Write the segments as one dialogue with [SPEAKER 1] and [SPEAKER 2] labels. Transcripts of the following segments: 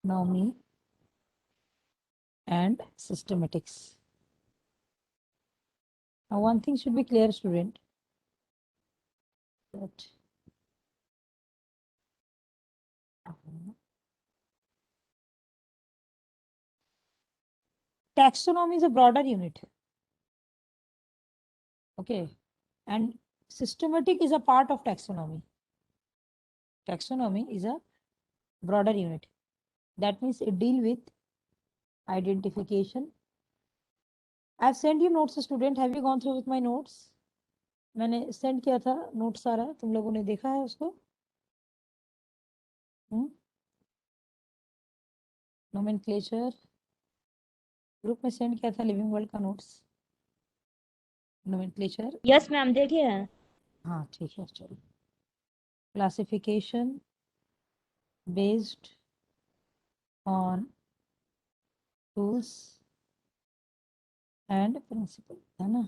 [SPEAKER 1] taxonomy and systematics. Now, one thing should be clear, student, that taxonomy is a broader unit. Okay, and systematic is a part of taxonomy. Taxonomy is a broader unit. That means it deal with identification. I've sent you notes, student. Have you gone through with my notes? मैंने send किया था note सारा, तुम लोगों ने देखा है उसको? नोमेनक्लेचर ग्रुप में सेंड किया था लिविंग वर्ल्ड का नोट्स, नोमेनक्लेचर।
[SPEAKER 2] यस मैम, देखे हैं।
[SPEAKER 1] हाँ ठीक है, चलो। Classification based on rules and principle, है ना?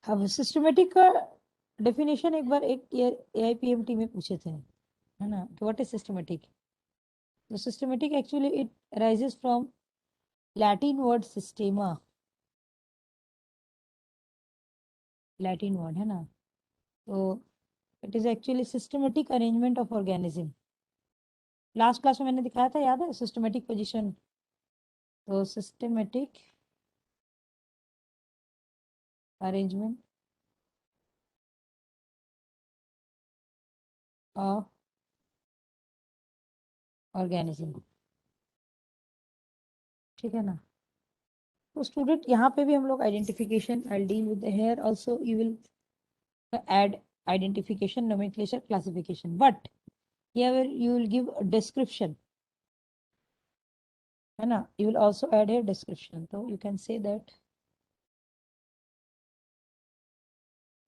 [SPEAKER 1] अब सिस्टमेटिक का डेफिनेशन एक बार एक AIPMT में पूछे थे, है ना, कि व्हाट इज सिस्टमेटिक? तो systematic actually it arises from Latin word systema, Latin word है ना, तो it is actually systematic arrangement of organism. Last class में मैंने दिखाया था, याद है, सिस्टमेटिक पोजीशन। तो सिस्टमेटिक अरेंजमेंट ऑफ ऑर्गेनिज्म, ठीक है ना? तो स्टूडेंट यहाँ पे भी हम लोग identification, I deal with here also, you will add identification, nomenclature, classification, but here you will give a description, है ना? You will also add a description, so you can say that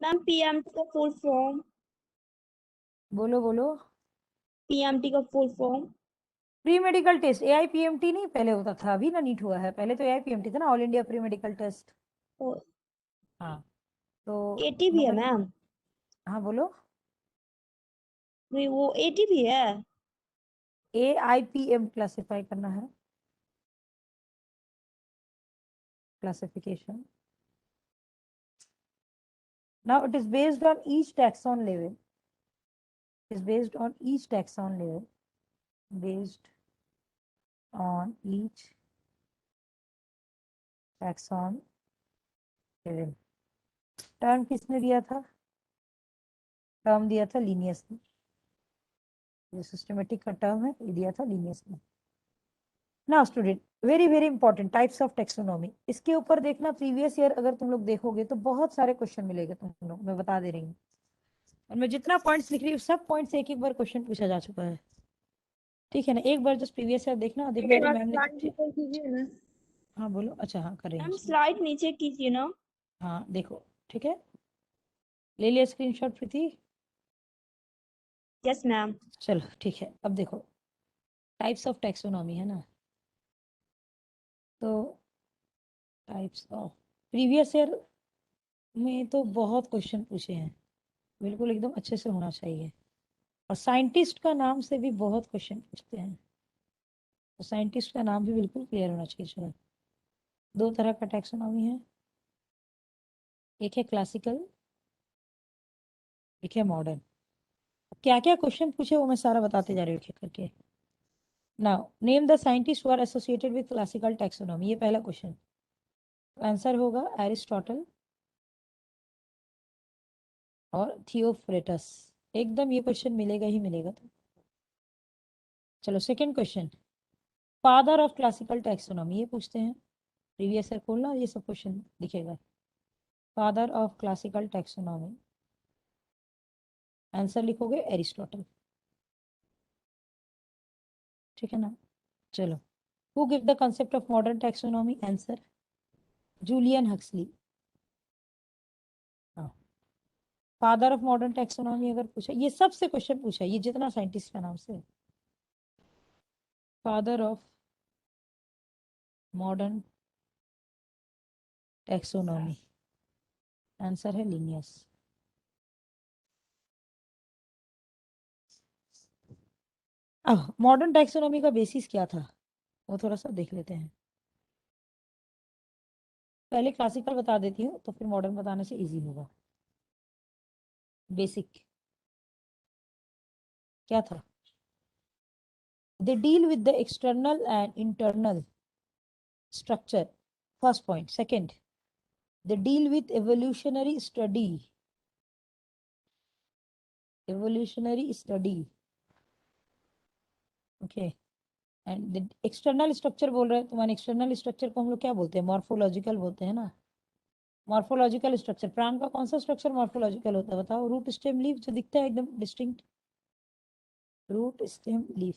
[SPEAKER 2] ma'am PMT का full form,
[SPEAKER 1] बोलो बोलो।
[SPEAKER 2] PMT का full form.
[SPEAKER 1] Pre medical test, AIPMT नहीं पहले होता था, अभी ना नीट हुआ है, पहले तो AIPMT था ना, all India pre medical test. हाँ, तो
[SPEAKER 2] एटी भी है मैम?
[SPEAKER 1] हाँ बोलो।
[SPEAKER 2] नहीं, वो एटी भी है।
[SPEAKER 1] AIPM क्लासिफाई करना है, classification. Now it is based on each taxon level, is based on each taxon level, based on each taxon level। Term किसने दिया था? टर्म दिया था लीनियस ने, जो सिस्टमेटिक का टर्म है ये दिया था लीनियस ने। ना student, very very important, types of taxonomy, इसके ऊपर देखना प्रीवियस ईयर अगर तुम लोग देखोगे तो बहुत सारे क्वेश्चन मिलेंगे तुम लोग, मैं बता दे रही हूँ। और मैं जितना पॉइंट्स लिख रही हूँ सब पॉइंट्स एक एक बार क्वेश्चन पूछा जा चुका है, ठीक है ना? एक बार जस्ट प्रीवियस ईयर देखना, देखना तो मैम ने
[SPEAKER 2] स्लाइड कीजिए ना
[SPEAKER 1] हाँ बोलो, अच्छा हाँ कर रही
[SPEAKER 2] मैम,
[SPEAKER 1] हूँ।
[SPEAKER 2] स्लाइड नीचे कीजिए ना।
[SPEAKER 1] हाँ देखो, ठीक है, ले लिया स्क्रीनशॉट प्रीति?
[SPEAKER 2] Yes ma'am.
[SPEAKER 1] चलो ठीक है, अब देखो टाइप्स ऑफ टेक्सोनॉमी, है ना? तो टाइप्स ऑफ, प्रीवियस ईयर में तो बहुत क्वेश्चन पूछे हैं, बिल्कुल एकदम अच्छे से होना चाहिए। और साइंटिस्ट का नाम से भी बहुत क्वेश्चन पूछते हैं, तो साइंटिस्ट का नाम भी बिल्कुल क्लियर होना चाहिए। चलो, दो तरह का टैक्सोनॉमी है, एक है क्लासिकल, एक है मॉडर्न। क्या क्या क्वेश्चन पूछे वो मैं सारा बताते जा रही हूँ एक एक करके। Now name the scientist who are associated with classical taxonomy, ये पहला क्वेश्चन। आंसर होगा एरिस्टोटल और थियोफ्रेटस, एकदम ये क्वेश्चन मिलेगा ही मिलेगा। तो चलो second question, father of classical taxonomy, ये पूछते हैं, प्रीवियस ईयर खोलना, ये सब क्वेश्चन दिखेगा। Father of classical taxonomy, answer लिखोगे एरिस्टोटल, ठीक है ना? चलो, who give the concept of modern taxonomy, answer Julian Huxley. Father of modern taxonomy अगर पूछा, ये सबसे क्वेश्चन पूछा है, ये जितना साइंटिस्ट का नाम से, father of modern taxonomy, answer है लिनियस। अब मॉडर्न टैक्सोनॉमी का बेसिस क्या था वो थोड़ा सा देख लेते हैं। पहले क्लासिकल बता देती हूँ तो फिर मॉडर्न बताने से इजी होगा। बेसिक क्या था? They deal with the external and internal structure, first point. Second, they deal with evolutionary study, okay. And the external structure बोल रहे हैं तुम्हारे, एक्सटर्नल स्ट्रक्चर को हम लोग क्या बोलते हैं? मॉर्फोलॉजिकल बोलते हैं ना। मॉर्फोलॉजिकल स्ट्रक्चर, प्राण का कौन सा स्ट्रक्चर मॉर्फोलॉजिकल होता है बताओ? रूट स्टेम लीफ जो दिखता है एकदम डिस्टिंक्ट, रूट स्टेम लीफ,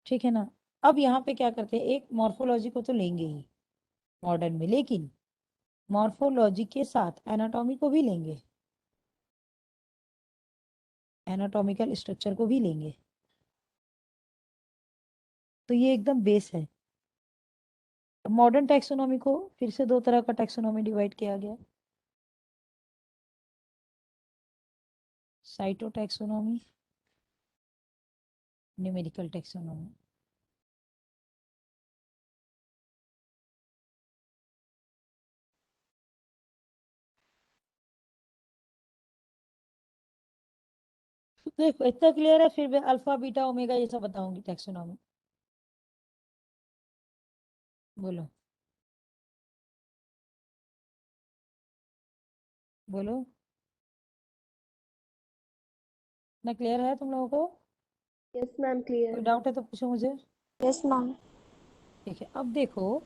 [SPEAKER 1] ठीक है ना। अब यहाँ पे क्या करते हैं, एक मॉर्फोलॉजी को तो लेंगे ही मॉडर्न में, लेकिन मॉर्फोलॉजी के साथ एनाटॉमी को भी लेंगे, एनाटॉमिकल स्ट्रक्चर को भी लेंगे। तो ये एकदम बेस है। मॉडर्न टैक्सोनॉमी को फिर से दो तरह का टैक्सोनॉमी डिवाइड किया गया, साइटो टैक्सोनॉमी, न्यूमेरिकल टैक्सोनॉमी। देखो इतना क्लियर है, फिर मैं अल्फा बीटा ओमेगा ये सब बताऊंगी टैक्सोनॉमी। बोलो बोलो, इतना क्लियर है तुम लोगों को?
[SPEAKER 2] Yes, ma'am, clear.
[SPEAKER 1] कोई डाउट है तो पूछो मुझे।
[SPEAKER 2] Yes, ma'am.
[SPEAKER 1] ठीक है, अब देखो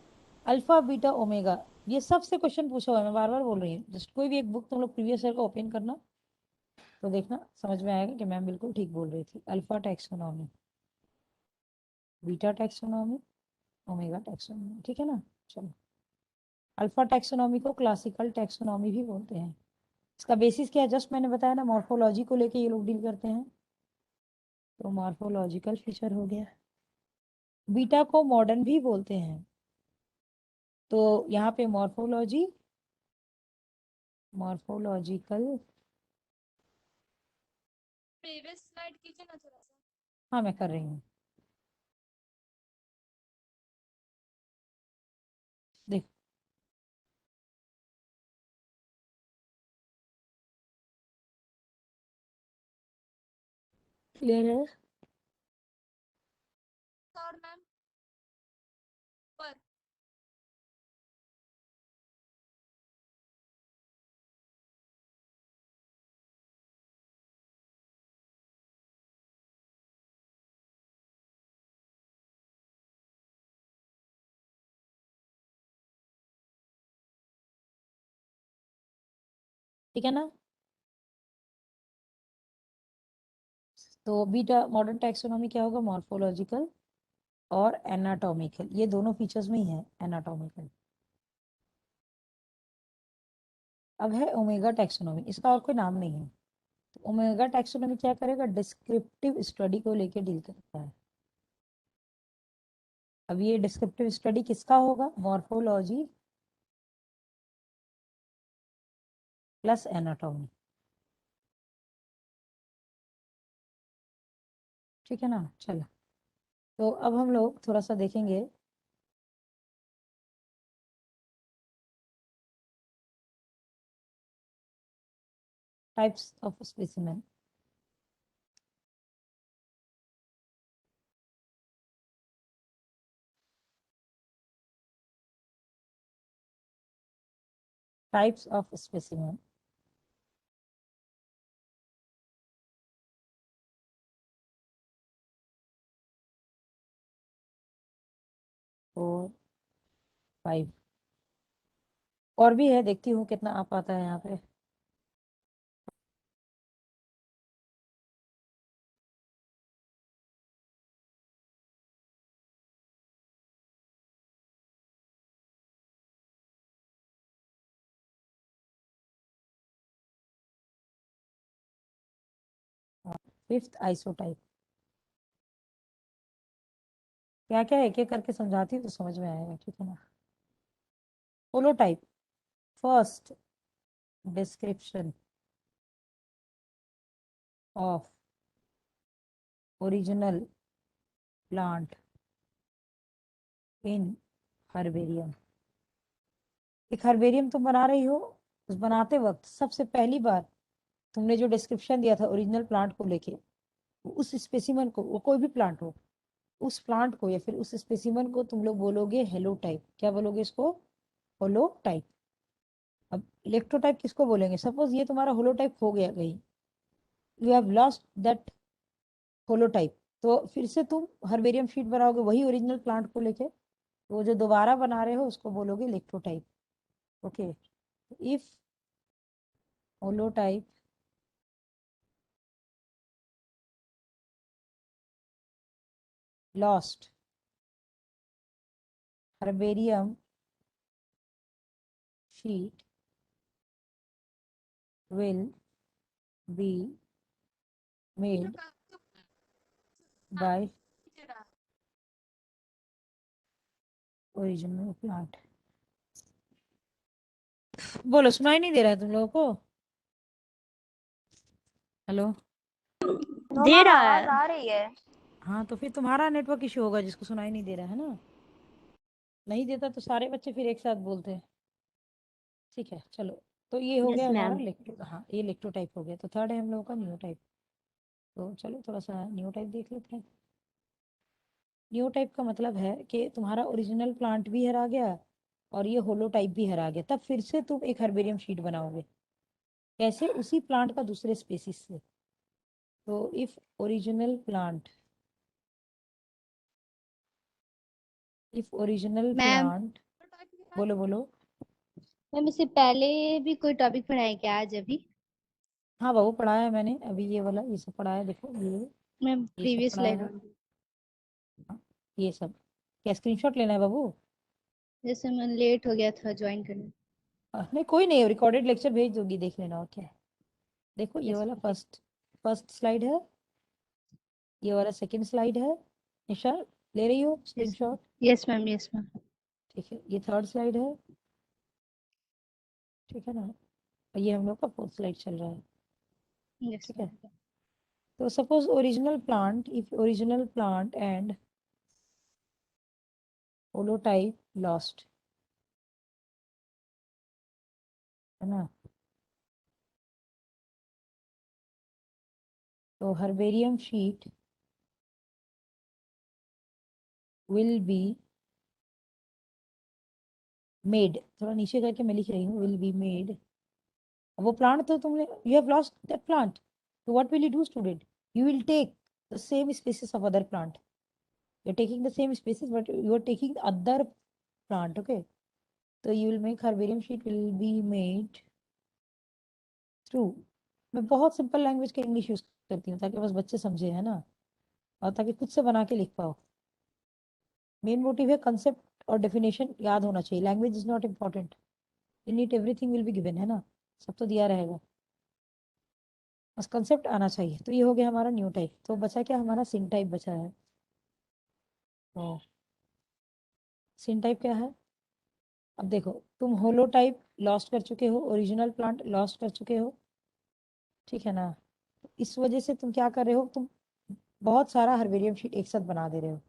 [SPEAKER 1] अल्फा बीटा ओमेगा, ये सबसे क्वेश्चन पूछा हुआ है, मैं बार बार बोल रही हूँ। जस्ट कोई भी एक बुक तुम लोग प्रीवियस ईयर का ओपन करना तो देखना समझ में आएगा कि मैम बिल्कुल ठीक बोल रही थी। Alpha taxonomy, beta taxonomy, omega taxonomy, ठीक है ना। चलो, अल्फा टैक्सोनॉमी को क्लासिकल टैक्सोनॉमी भी बोलते हैं। इसका बेसिस क्या है? जस्ट मैंने बताया ना, मॉर्फोलॉजी को लेके ये लोग डील करते हैं, तो मॉर्फोलॉजिकल फीचर हो गया। बीटा को मॉडर्न भी बोलते हैं, तो यहाँ पे मॉर्फोलॉजी, मॉर्फोलॉजिकल,
[SPEAKER 2] प्रीवियस स्लाइड कीजिए ना थोड़ा सा।
[SPEAKER 1] हाँ मैं कर रही हूँ। देख, क्लियर है?
[SPEAKER 2] और मैम पर
[SPEAKER 1] ठीक है ना। तो बीटा मॉडर्न टैक्सोनॉमी क्या होगा? मॉर्फोलॉजिकल और एनाटॉमिकल, ये दोनों फीचर्स में ही है एनाटॉमिकल। अब है ओमेगा टैक्सोनॉमी, इसका और कोई नाम नहीं है। तो ओमेगा टैक्सोनॉमी क्या करेगा? डिस्क्रिप्टिव स्टडी को लेके डील करता है। अब ये डिस्क्रिप्टिव स्टडी किसका होगा? मॉर्फोलॉजी प्लस एनाटॉमी, ठीक है ना। चलो, तो अब हम लोग थोड़ा सा देखेंगे types of specimen. Types of specimen, four, five, और भी है, देखती हूँ कितना आ पाता है यहाँ पे। फिफ्थ आइसोटाइप, क्या क्या एक एक करके समझाती हूँ तो समझ में आएगा, ठीक है ना। Holotype, first description, of original plant in herbarium. एक हर्बेरियम तुम बना रही हो, उस बनाते वक्त सबसे पहली बार तुमने जो डिस्क्रिप्शन दिया था ओरिजिनल प्लांट को लेके, उस स्पेसिमन को, वो कोई भी प्लांट हो, उस प्लांट को या फिर उस स्पेसिमन को तुम लोग बोलोगे हेलो टाइप। क्या बोलोगे इसको? होलो टाइप। अब इलेक्ट्रोटाइप किसको बोलेंगे? सपोज ये तुम्हारा होलो टाइप हो गया कहीं, you have lost that holotype, तो फिर से तुम हर्बेरियम शीट बनाओगे वही ओरिजिनल प्लांट को लेके, वो जो दोबारा बना रहे हो उसको बोलोगे electrotype. Okay, if holotype lost herbarium sheet will be made by original plant। बोलो, सुनाई नहीं दे रहा है तुम लोगों को? हेलो?
[SPEAKER 2] दे रहा
[SPEAKER 3] आवाज
[SPEAKER 2] है।
[SPEAKER 3] आ रही है।
[SPEAKER 1] हाँ, तो फिर तुम्हारा नेटवर्क इश्यू होगा जिसको सुनाई नहीं दे रहा है ना। नहीं देता तो सारे बच्चे फिर एक साथ बोलते हैं। ठीक है, चलो। तो ये हो
[SPEAKER 2] यस
[SPEAKER 1] गया हमारा
[SPEAKER 2] मैम।
[SPEAKER 1] इलेक्ट्रो, हाँ ये इलेक्ट्रो टाइप हो गया। तो थर्ड है हम लोगों का न्यू टाइप। तो चलो थोड़ा सा न्यू टाइप देख लेते हैं। न्यू टाइप का मतलब है कि तुम्हारा ओरिजिनल प्लांट भी हरा गया और ये होलो टाइप भी हरा गया, तब फिर से तुम एक हर्बेरियम शीट बनाओगे। कैसे? उसी प्लांट का दूसरे स्पेसिस से। तो if original plant, if original
[SPEAKER 4] ma'am
[SPEAKER 1] plant, बोलो बोलो।
[SPEAKER 4] मैम इससे पहले भी कोई टॉपिक पढ़ाया क्या आज अभी?
[SPEAKER 1] हाँ बाबू, पढ़ाया है मैंने अभी, ये वाला ये सब पढ़ाया, देखो
[SPEAKER 4] मैम
[SPEAKER 1] ये सब
[SPEAKER 4] प्रीवियस
[SPEAKER 1] पढ़ाया
[SPEAKER 4] स्लाइड
[SPEAKER 1] है।
[SPEAKER 4] ऑन।
[SPEAKER 1] हाँ, ये सब। क्या स्क्रीनशॉट लेना है बाबू?
[SPEAKER 4] जैसे मैं लेट हो गया था ज्वाइन करने।
[SPEAKER 1] नहीं कोई नहीं, रिकॉर्डेड लेक्चर भेज दूंगी, देख लेना। और क्या है, देखो ये
[SPEAKER 4] यस
[SPEAKER 1] वाला
[SPEAKER 4] मैम।
[SPEAKER 1] फर्स्ट फर्स्ट स्लाइड है, ये वाला सेकंड स्लाइड है। निशा, ले रही हो
[SPEAKER 4] yes
[SPEAKER 1] screenshot?
[SPEAKER 4] Yes ma'am yes ma'am.
[SPEAKER 1] ठीक है, ये थर्ड स्लाइड है। ठीक है ना? और ये हम लोग का फोर्थ स्लाइड चल रहा है।
[SPEAKER 4] यस
[SPEAKER 1] ठीक है,
[SPEAKER 4] मैम।
[SPEAKER 1] तो suppose original plant, if original plant and holotype lost, है ना? तो herbarium sheet will be made, थोड़ा नीचे करके मैं लिख रही हूँ, विल बी मेड। वो प्लांट तो तुमने, you have lost that plant, तो what will you do student? You will take the same species of other plant. You are taking the same species but you are taking other plant. Okay, तो you will make herbarium sheet will be made through, मैं बहुत simple language का English use करती हूँ ताकि बस बच्चे समझे, है ना, और ताकि खुद से बना के लिख पाओ। मेन मोटिव है कंसेप्ट और डेफिनेशन याद होना चाहिए। Language is not important, in it everything will be given, है ना, सब तो दिया रहेगा, बस कंसेप्ट आना चाहिए। तो ये हो गया हमारा न्यू टाइप। तो बचा क्या? हमारा सिन टाइप बचा है। तो सिन टाइप क्या है? अब देखो, तुम होलो टाइप लॉस्ट कर चुके हो, ओरिजिनल प्लांट लॉस्ट कर चुके हो, ठीक है ना? इस वजह से तुम क्या कर रहे हो, तुम बहुत सारा हर्बेरियम शीट एक साथ बना दे रहे हो।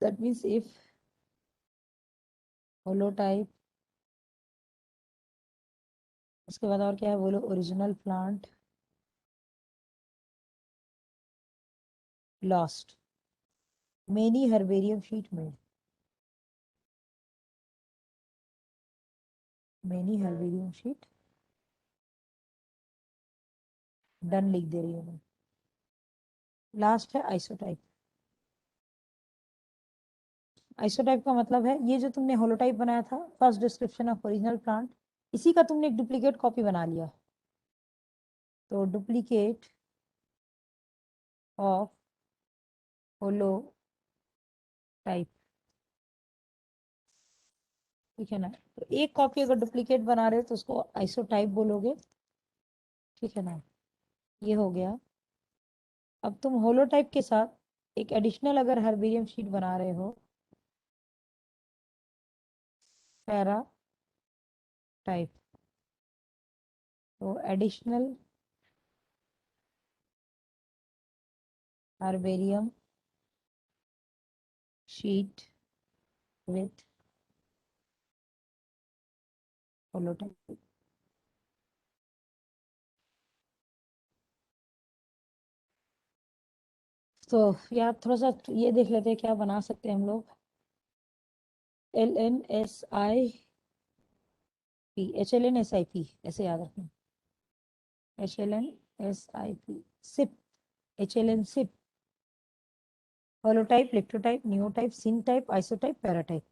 [SPEAKER 1] That means if holotype, उसके बाद और क्या है बोलो? Original plant lost, many herbarium sheet made, many herbarium sheet done लिख दे रही हूँ मैं। लास्ट है आइसोटाइप। आइसोटाइप का मतलब है ये जो तुमने होलोटाइप बनाया था, first description of original plant, इसी का तुमने एक डुप्लीकेट कॉपी बना लिया। तो डुप्लीकेट ऑफ होलो टाइप, ठीक है ना? तो एक कॉपी अगर डुप्लीकेट बना रहे हो तो उसको आइसोटाइप बोलोगे, ठीक है ना? ये हो गया। अब तुम होलोटाइप के साथ एक एडिशनल अगर हर्बेरियम शीट बना रहे हो, पैरा टाइप, तो additional herbarium sheet with holotype. तो यार थोड़ा सा ये देख लेते हैं क्या बना सकते हैं हम लोग। LNSIP HLNSIP ऐसे याद रखना। HLNSIP SIP HLN SIP holotype, electrotype, neotype, syntype, isotype, paratype.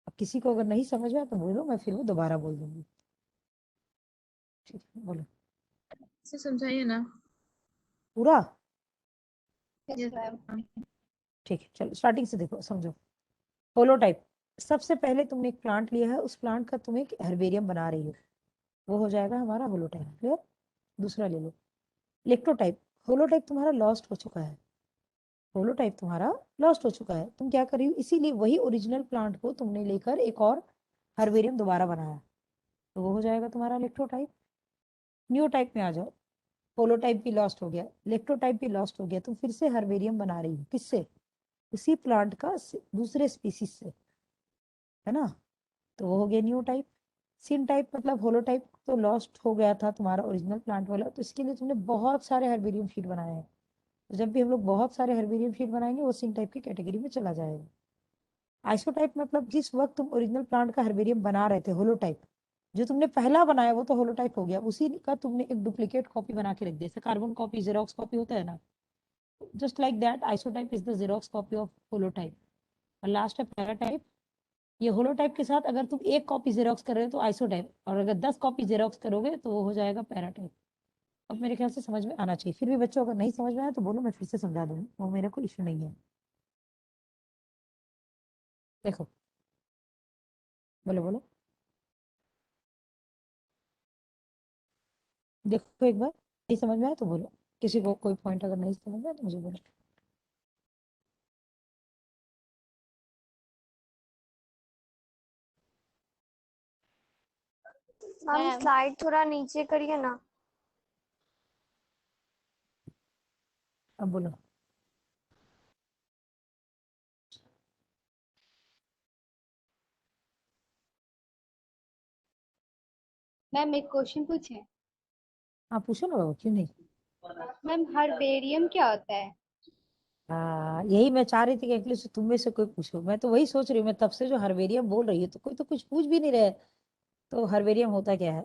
[SPEAKER 1] अब किसी को अगर नहीं समझ में आया तो बोलो, मैं फिर वो दोबारा बोल दूंगी। ठीक है, बोलो
[SPEAKER 3] से समझाइए ना।
[SPEAKER 1] पूरा।
[SPEAKER 4] Yes
[SPEAKER 3] Yes,
[SPEAKER 4] ma'am.
[SPEAKER 3] ma'am.
[SPEAKER 1] ठीक है, चलो स्टार्टिंग से देखो समझो। होलोटाइप, सबसे पहले तुमने एक प्लांट लिया है, उस प्लांट का तुम एक हर्बेरियम बना रही हो, वो हो जाएगा हमारा होलोटाइप। क्लियर। दूसरा ले लो इलेक्ट्रोटाइप। होलोटाइप तुम्हारा लॉस्ट हो चुका है, होलोटाइप तुम्हारा लॉस्ट हो चुका है। तुम क्या कर रही हो, इसीलिए वही ओरिजिनल प्लांट को तुमने लेकर एक और हर्बेरियम दोबारा बनाया, तो वो हो जाएगा तुम्हारा इलेक्ट्रोटाइप। न्यू टाइप में आ जाओ, होलोटाइप भी लॉस्ट हो गया, इलेक्ट्रोटाइप भी लॉस्ट हो गया, तुम फिर से हर्बेरियम बना रही हो, किससे, उसी प्लांट का दूसरे स्पीसीज से, है ना, तो वो हो गया न्यू टाइप। सिन टाइप मतलब होलोटाइप तो लॉस्ट हो गया था तुम्हारा ओरिजिनल प्लांट वाला, तो इसके लिए तुमने बहुत सारे हर्बेरियम शीट बनाए हैं, तो जब भी हम लोग बहुत सारे हर्बेरियम शीट बनाएंगे वो सिन टाइप की कैटेगरी में चला जाएगा। आइसोटाइप मतलब जिस वक्त तुम ओरिजिनल प्लांट का हर्बेरियम बना रहे थे, होलोटाइप जो तुमने पहला बनाया वो तो होलोटाइप हो गया, उसी का तुमने एक डुप्लीकेट कॉपी बना के रख दिया, जैसे कार्बन कॉपी जेरोक्स कॉपी होता है ना, just like that isotype is the xerox copy of holotype. और लास्ट है पैराटाइप, ये होलोटाइप के साथ अगर तुम एक कॉपी जेरोक्स कर रहे हो तो आइसोटाइप, और अगर 10 कॉपी जेरोक्स करोगे तो वो हो जाएगा पैराटाइप। अब मेरे ख्याल से समझ में आना चाहिए, फिर भी बच्चों अगर नहीं समझ में आया तो बोलो, मैं फिर से समझा दूंगी, वो मेरा कोई इशू नहीं है। देखो बोलो बोलो, देखो एक बार नहीं समझ में आया तो बोलो, किसी को कोई पॉइंट अगर नहीं समझ में आया तो मुझे बोलो।
[SPEAKER 2] हम
[SPEAKER 4] मैम
[SPEAKER 2] स्लाइड थोड़ा नीचे करिए ना।
[SPEAKER 1] अब बोलो।
[SPEAKER 4] मैम एक क्वेश्चन पूछे।
[SPEAKER 1] हाँ पूछो ना बाबा, क्यों नहीं।
[SPEAKER 4] मैम हर्बेरियम क्या होता है?
[SPEAKER 1] यही मैं चाह रही थी कि एटलीस्ट तुम में से कोई पूछो, मैं तो वही सोच रही हूँ, मैं तब से जो हर्बेरियम बोल रही है तो कोई तो कुछ पूछ भी नहीं रहे, तो हर्बेरियम होता क्या है।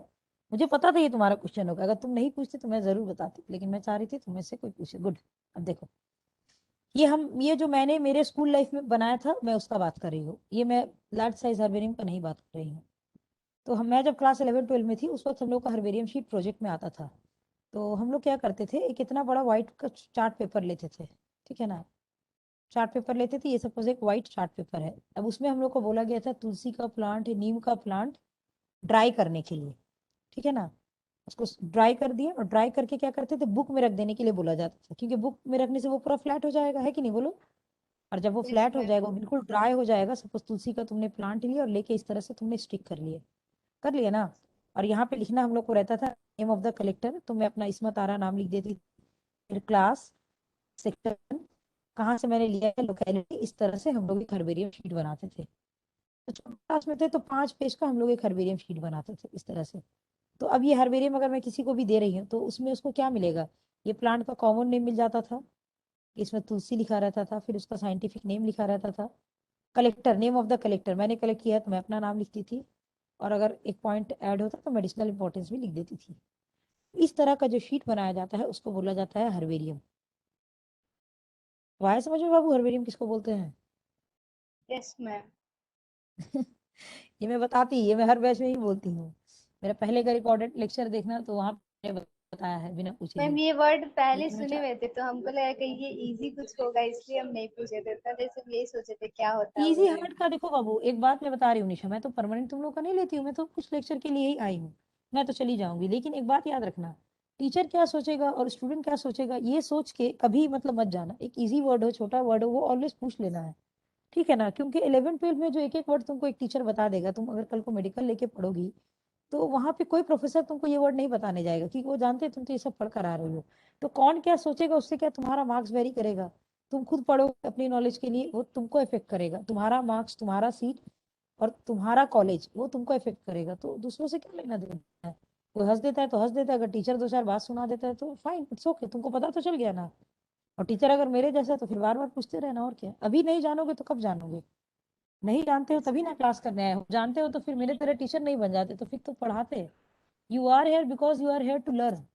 [SPEAKER 1] मुझे पता था ये तुम्हारा क्वेश्चन होगा, अगर तुम नहीं पूछते तो मैं जरूर बताती, लेकिन मैं चाह रही थी तुम में से कोई पूछे। गुड। अब देखो, ये जो मैंने मेरे स्कूल लाइफ में बनाया था मैं उसका बात कर रही हूँ, ये मैं लार्ज साइज हर्बेरियम का नहीं बात कर रही हूँ। तो मैं जब क्लास 11-12 में थी उस वक्त हम लोग का हर्बेरियम शीट प्रोजेक्ट में आता था, तो हम लोग क्या करते थे, एक इतना बड़ा व्हाइट का चार्ट पेपर लेते थे, ठीक है ना, चार्ट पेपर लेते थे, ये सपोज एक व्हाइट चार्ट पेपर है, अब उसमें हम लोग को बोला गया था तुलसी का प्लांट, नीम का प्लांट ड्राई करने के लिए, ठीक है ना, उसको ड्राई कर दिया, और ड्राई करके क्या करते थे, बुक में रख देने के लिए बोला जाता था, क्योंकि बुक में रखने से वो पूरा फ्लैट हो जाएगा, है कि नहीं बोलो। और जब वो
[SPEAKER 4] यस
[SPEAKER 1] फ्लैट हो
[SPEAKER 4] मैम।
[SPEAKER 1] जाएगा, वो बिल्कुल ड्राई हो जाएगा, सपोज तुलसी का तुमने प्लांट लिया और लेके इस तरह से तुमने स्टिक कर लिया ना, और यहाँ पे लिखना हम लोग को रहता था नेम ऑफ द कलेक्टर, तो मैं अपना इस्मत आरा नाम लिख देती, फिर क्लास, सेक्शन, कहाँ से मैंने लिया है, लोकेलिटी, इस तरह से हम लोग एक हर्बेरियम शीट बनाते थे। तो छोटे क्लास में थे तो 5 पेज का हम लोग एक हर्बेरियम शीट बनाते थे इस तरह से। तो अब ये हर्बेरियम अगर मैं किसी को भी दे रही हूँ तो उसमें उसको क्या मिलेगा, ये प्लांट का कॉमन नेम मिल जाता था, इसमें तुलसी लिखा रहता था, फिर उसका साइंटिफिक नेम लिखा रहता था, collector, name of the collector, मैंने कलेक्ट किया है तो मैं अपना नाम लिखती थी, और अगर एक पॉइंट ऐड होता तो मेडिसिनल इंपॉर्टेंस भी लिख देती थी। इस तरह का जो शीट बनाया जाता है उसको बोला जाता है हर्बेरियम। तो आया समझ में बाबू, हर्बेरियम किसको बोलते हैं।
[SPEAKER 4] Yes ma'am.
[SPEAKER 1] ये मैं बताती, ये मैं हर बैच में ही बोलती हूँ, मेरा पहले का रिकॉर्डेड लेक्चर देखना तो वहां मैंने बताया है बिना पूछे
[SPEAKER 4] मैम
[SPEAKER 1] ही।
[SPEAKER 4] ये वर्ड पहले
[SPEAKER 1] लेकिन मैं
[SPEAKER 4] सुने हुए थे तो हमको लगा कि ये इजी कुछ होगा इसलिए हम नहीं पूछे थे, तब सिर्फ यही सोचे थे क्या होता है
[SPEAKER 1] इजी
[SPEAKER 4] बोलने
[SPEAKER 1] हार्ट
[SPEAKER 4] में।
[SPEAKER 1] का देखो बाबू, एक बात मैं बता रही हूँ निशा, मैं तो परमानेंट तुम लोग का नहीं लेती हूँ, मैं तो कुछ लेक्चर के लिए ही आई हूँ, मैं तो चली जाऊंगी, लेकिन एक बात याद रखना, टीचर क्या सोचेगा और स्टूडेंट क्या सोचेगा ये सोच के कभी मतलब मत जाना, एक इजी वर्ड हो, छोटा वर्ड हो, वो ऑलवेज पूछ लेना है, ठीक है ना, क्योंकि 11-12 में जो एक एक वर्ड तुमको एक टीचर बता देगा, तुम अगर कल को मेडिकल लेके पढ़ोगी तो वहां पे कोई प्रोफेसर तुमको ये वर्ड नहीं बताने जाएगा, क्योंकि वो जानते हैं तुम तो ये सब पढ़ कर आ रही हो, तो कौन क्या सोचेगा उससे क्या तुम्हारा मार्क्स वेरी करेगा। तुम खुद पढ़ो अपनी नॉलेज के लिए, वो तुमको इफेक्ट करेगा, तुम्हारा मार्क्स, तुम्हारा सीट और तुम्हारा कॉलेज वो तुमको इफेक्ट करेगा। तो दूसरों से क्या लेना देना है? कोई हंस देता है तो हंस देता है, अगर टीचर दो चार बात सुना देता है तो फाइन, इट्स ओके, तुमको पता तो चल गया ना। और टीचर अगर मेरे जैसा है तो फिर बार बार पूछते रहना, और क्या। अभी नहीं जानोगे तो कब जानोगे? नहीं जानते हो तभी ना क्लास करने आए हो, जानते हो तो फिर मेरे तरह टीचर नहीं बन जाते, तो फिर तो पढ़ाते। You are here because you are here to learn,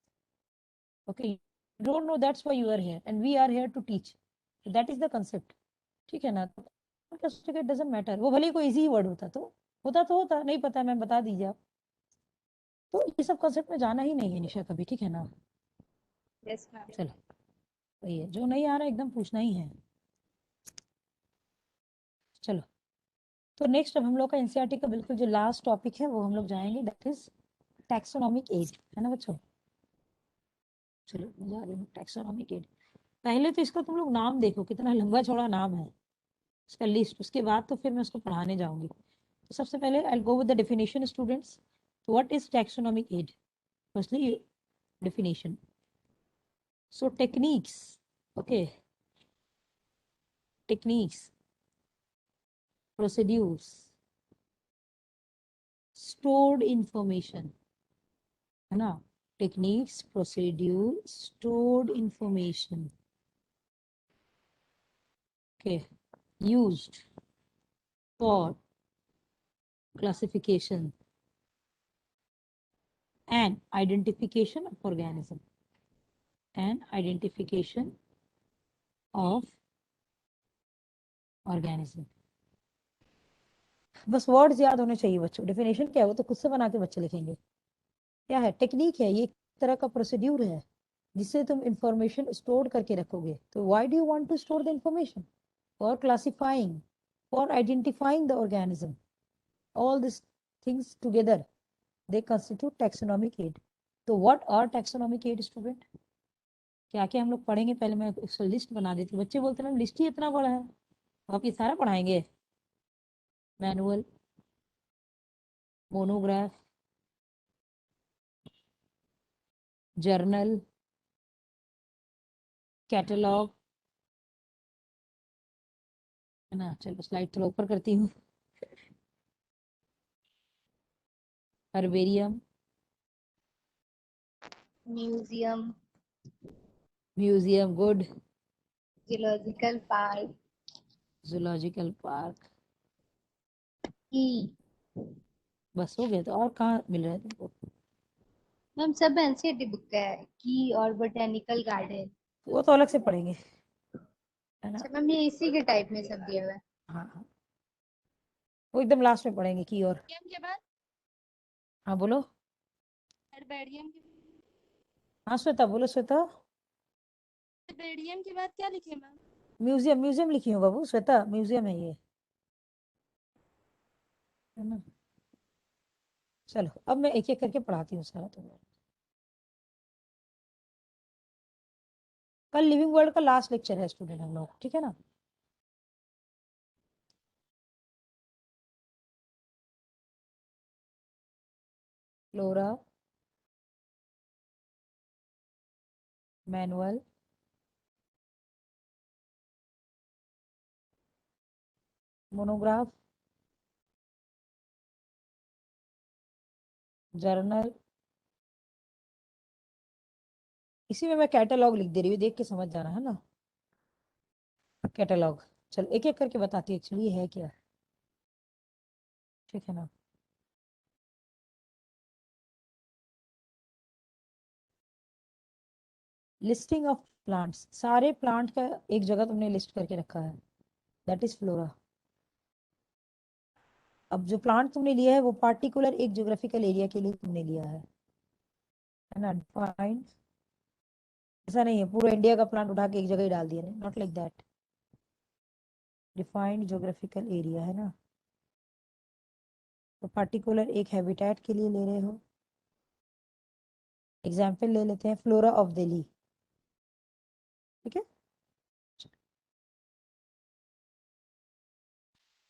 [SPEAKER 1] okay, you don't know, that's why you are here and we are here to teach, that is the concept. ठीक है ना? तो इट डजंट मैटर, वो भले ही कोई easy word होता तो होता, नहीं पता मैं बता दीजिए आप। तो ये सब कंसेप्ट में जाना ही नहीं है निशा कभी, ठीक है ना?
[SPEAKER 4] Yes ma'am.
[SPEAKER 1] चलो, वही है, जो नहीं आ रहा एकदम पूछना ही है। चलो, तो नेक्स्ट अब हम लोग का एनसीईआरटी का बिल्कुल जो लास्ट टॉपिक है वो हम लोग जाएंगे, दैट इज टैक्सोनॉमिक एज, है ना बच्चों? चलो मैं जा रही हूँ टैक्सोनॉमिक एज। पहले तो इसका तुम लोग नाम देखो, कितना लंबा चौड़ा नाम है इसका लिस्ट, उसके बाद तो फिर मैं उसको पढ़ाने जाऊंगी। तो सबसे पहले I go with the definition students. What is taxonomic aid? Firstly definition. So techniques, okay, techniques, procedures, stored information, है ना? Techniques, procedure, stored information, okay, used for classification and identification of organism, and identification of organism. बस words याद होने चाहिए बच्चों। Definition क्या है वो तो खुद से बना के बच्चे लिखेंगे। क्या है? टेक्निक है, ये एक तरह का प्रोसीड्यूर है जिससे तुम इंफॉर्मेशन स्टोर करके रखोगे। तो why do you want to store the information? For classifying, for identifying the organism, all this things together they constitute taxonomic aid. तो what are taxonomic aid student? क्या क्या हम लोग पढ़ेंगे? पहले मैं एक लिस्ट बना देती हूँ। बच्चे बोलते हैं लिस्ट ही इतना बड़ा है, आप ये सारा पढ़ाएंगे? मैनुअल, मोनोग्राफ, जर्नल, कैटलॉग, है ना? चलो स्लाइड थोड़ा ऊपर करती हूँ। Herbarium,
[SPEAKER 4] museum,
[SPEAKER 1] museum, good,
[SPEAKER 4] geological park,
[SPEAKER 1] zoological park,
[SPEAKER 4] की।
[SPEAKER 1] बस हो गया? तो और कहाँ मिल रहा है तुमको?
[SPEAKER 4] मैम सब एनसीईआरटी बुक का है, की और बोटेनिकल गार्डन।
[SPEAKER 1] वो तो अलग से पढ़ेंगे, है ना?
[SPEAKER 4] अच्छा मैम, ये इसी के टाइप में सब दिया हुआ है।
[SPEAKER 1] हाँ हाँ, वो एकदम लास्ट में पढ़ेंगे की और।
[SPEAKER 2] के बाद
[SPEAKER 1] हाँ बोलो।
[SPEAKER 2] हेर्बेरियम
[SPEAKER 1] हाँ श्वेता, बोलो श्वेता।
[SPEAKER 2] के बाद क्या लिखे मैम?
[SPEAKER 1] म्यूजियम, म्यूजियम लिखी हूँ बाबू, श्वेता म्यूजियम है ये, है ना? चलो अब मैं एक एक करके पढ़ाती हूँ सारा तुम्हें। कल लिविंग वर्ल्ड का लास्ट लेक्चर है स्टूडेंट हम लोग, ठीक है ना? फ्लोरा, मैनुअल, मोनोग्राफ, जर्नल, इसी में मैं कैटलॉग लिख दे रही हूँ, देख के समझ जाना, है ना? कैटलॉग। चलो एक एक करके बताती हूँ एक्चुअली है क्या, ठीक है ना? लिस्टिंग ऑफ प्लांट्स, सारे प्लांट का एक जगह तुमने लिस्ट करके रखा है, दैट इज फ्लोरा। अब जो प्लांट तुमने लिया है वो पार्टिकुलर एक ज्योग्राफिकल एरिया के लिए तुमने लिया है ना? डिफाइंड, ऐसा नहीं है पूरा इंडिया का प्लांट उठा के एक जगह ही डाल दिया, नहीं, not like that. Defined geographical area, है ना? तो पार्टिकुलर एक हैबिटेट के लिए ले रहे हो। एग्जाम्पल ले लेते हैं, फ्लोरा ऑफ दिल्ली, ठीक है?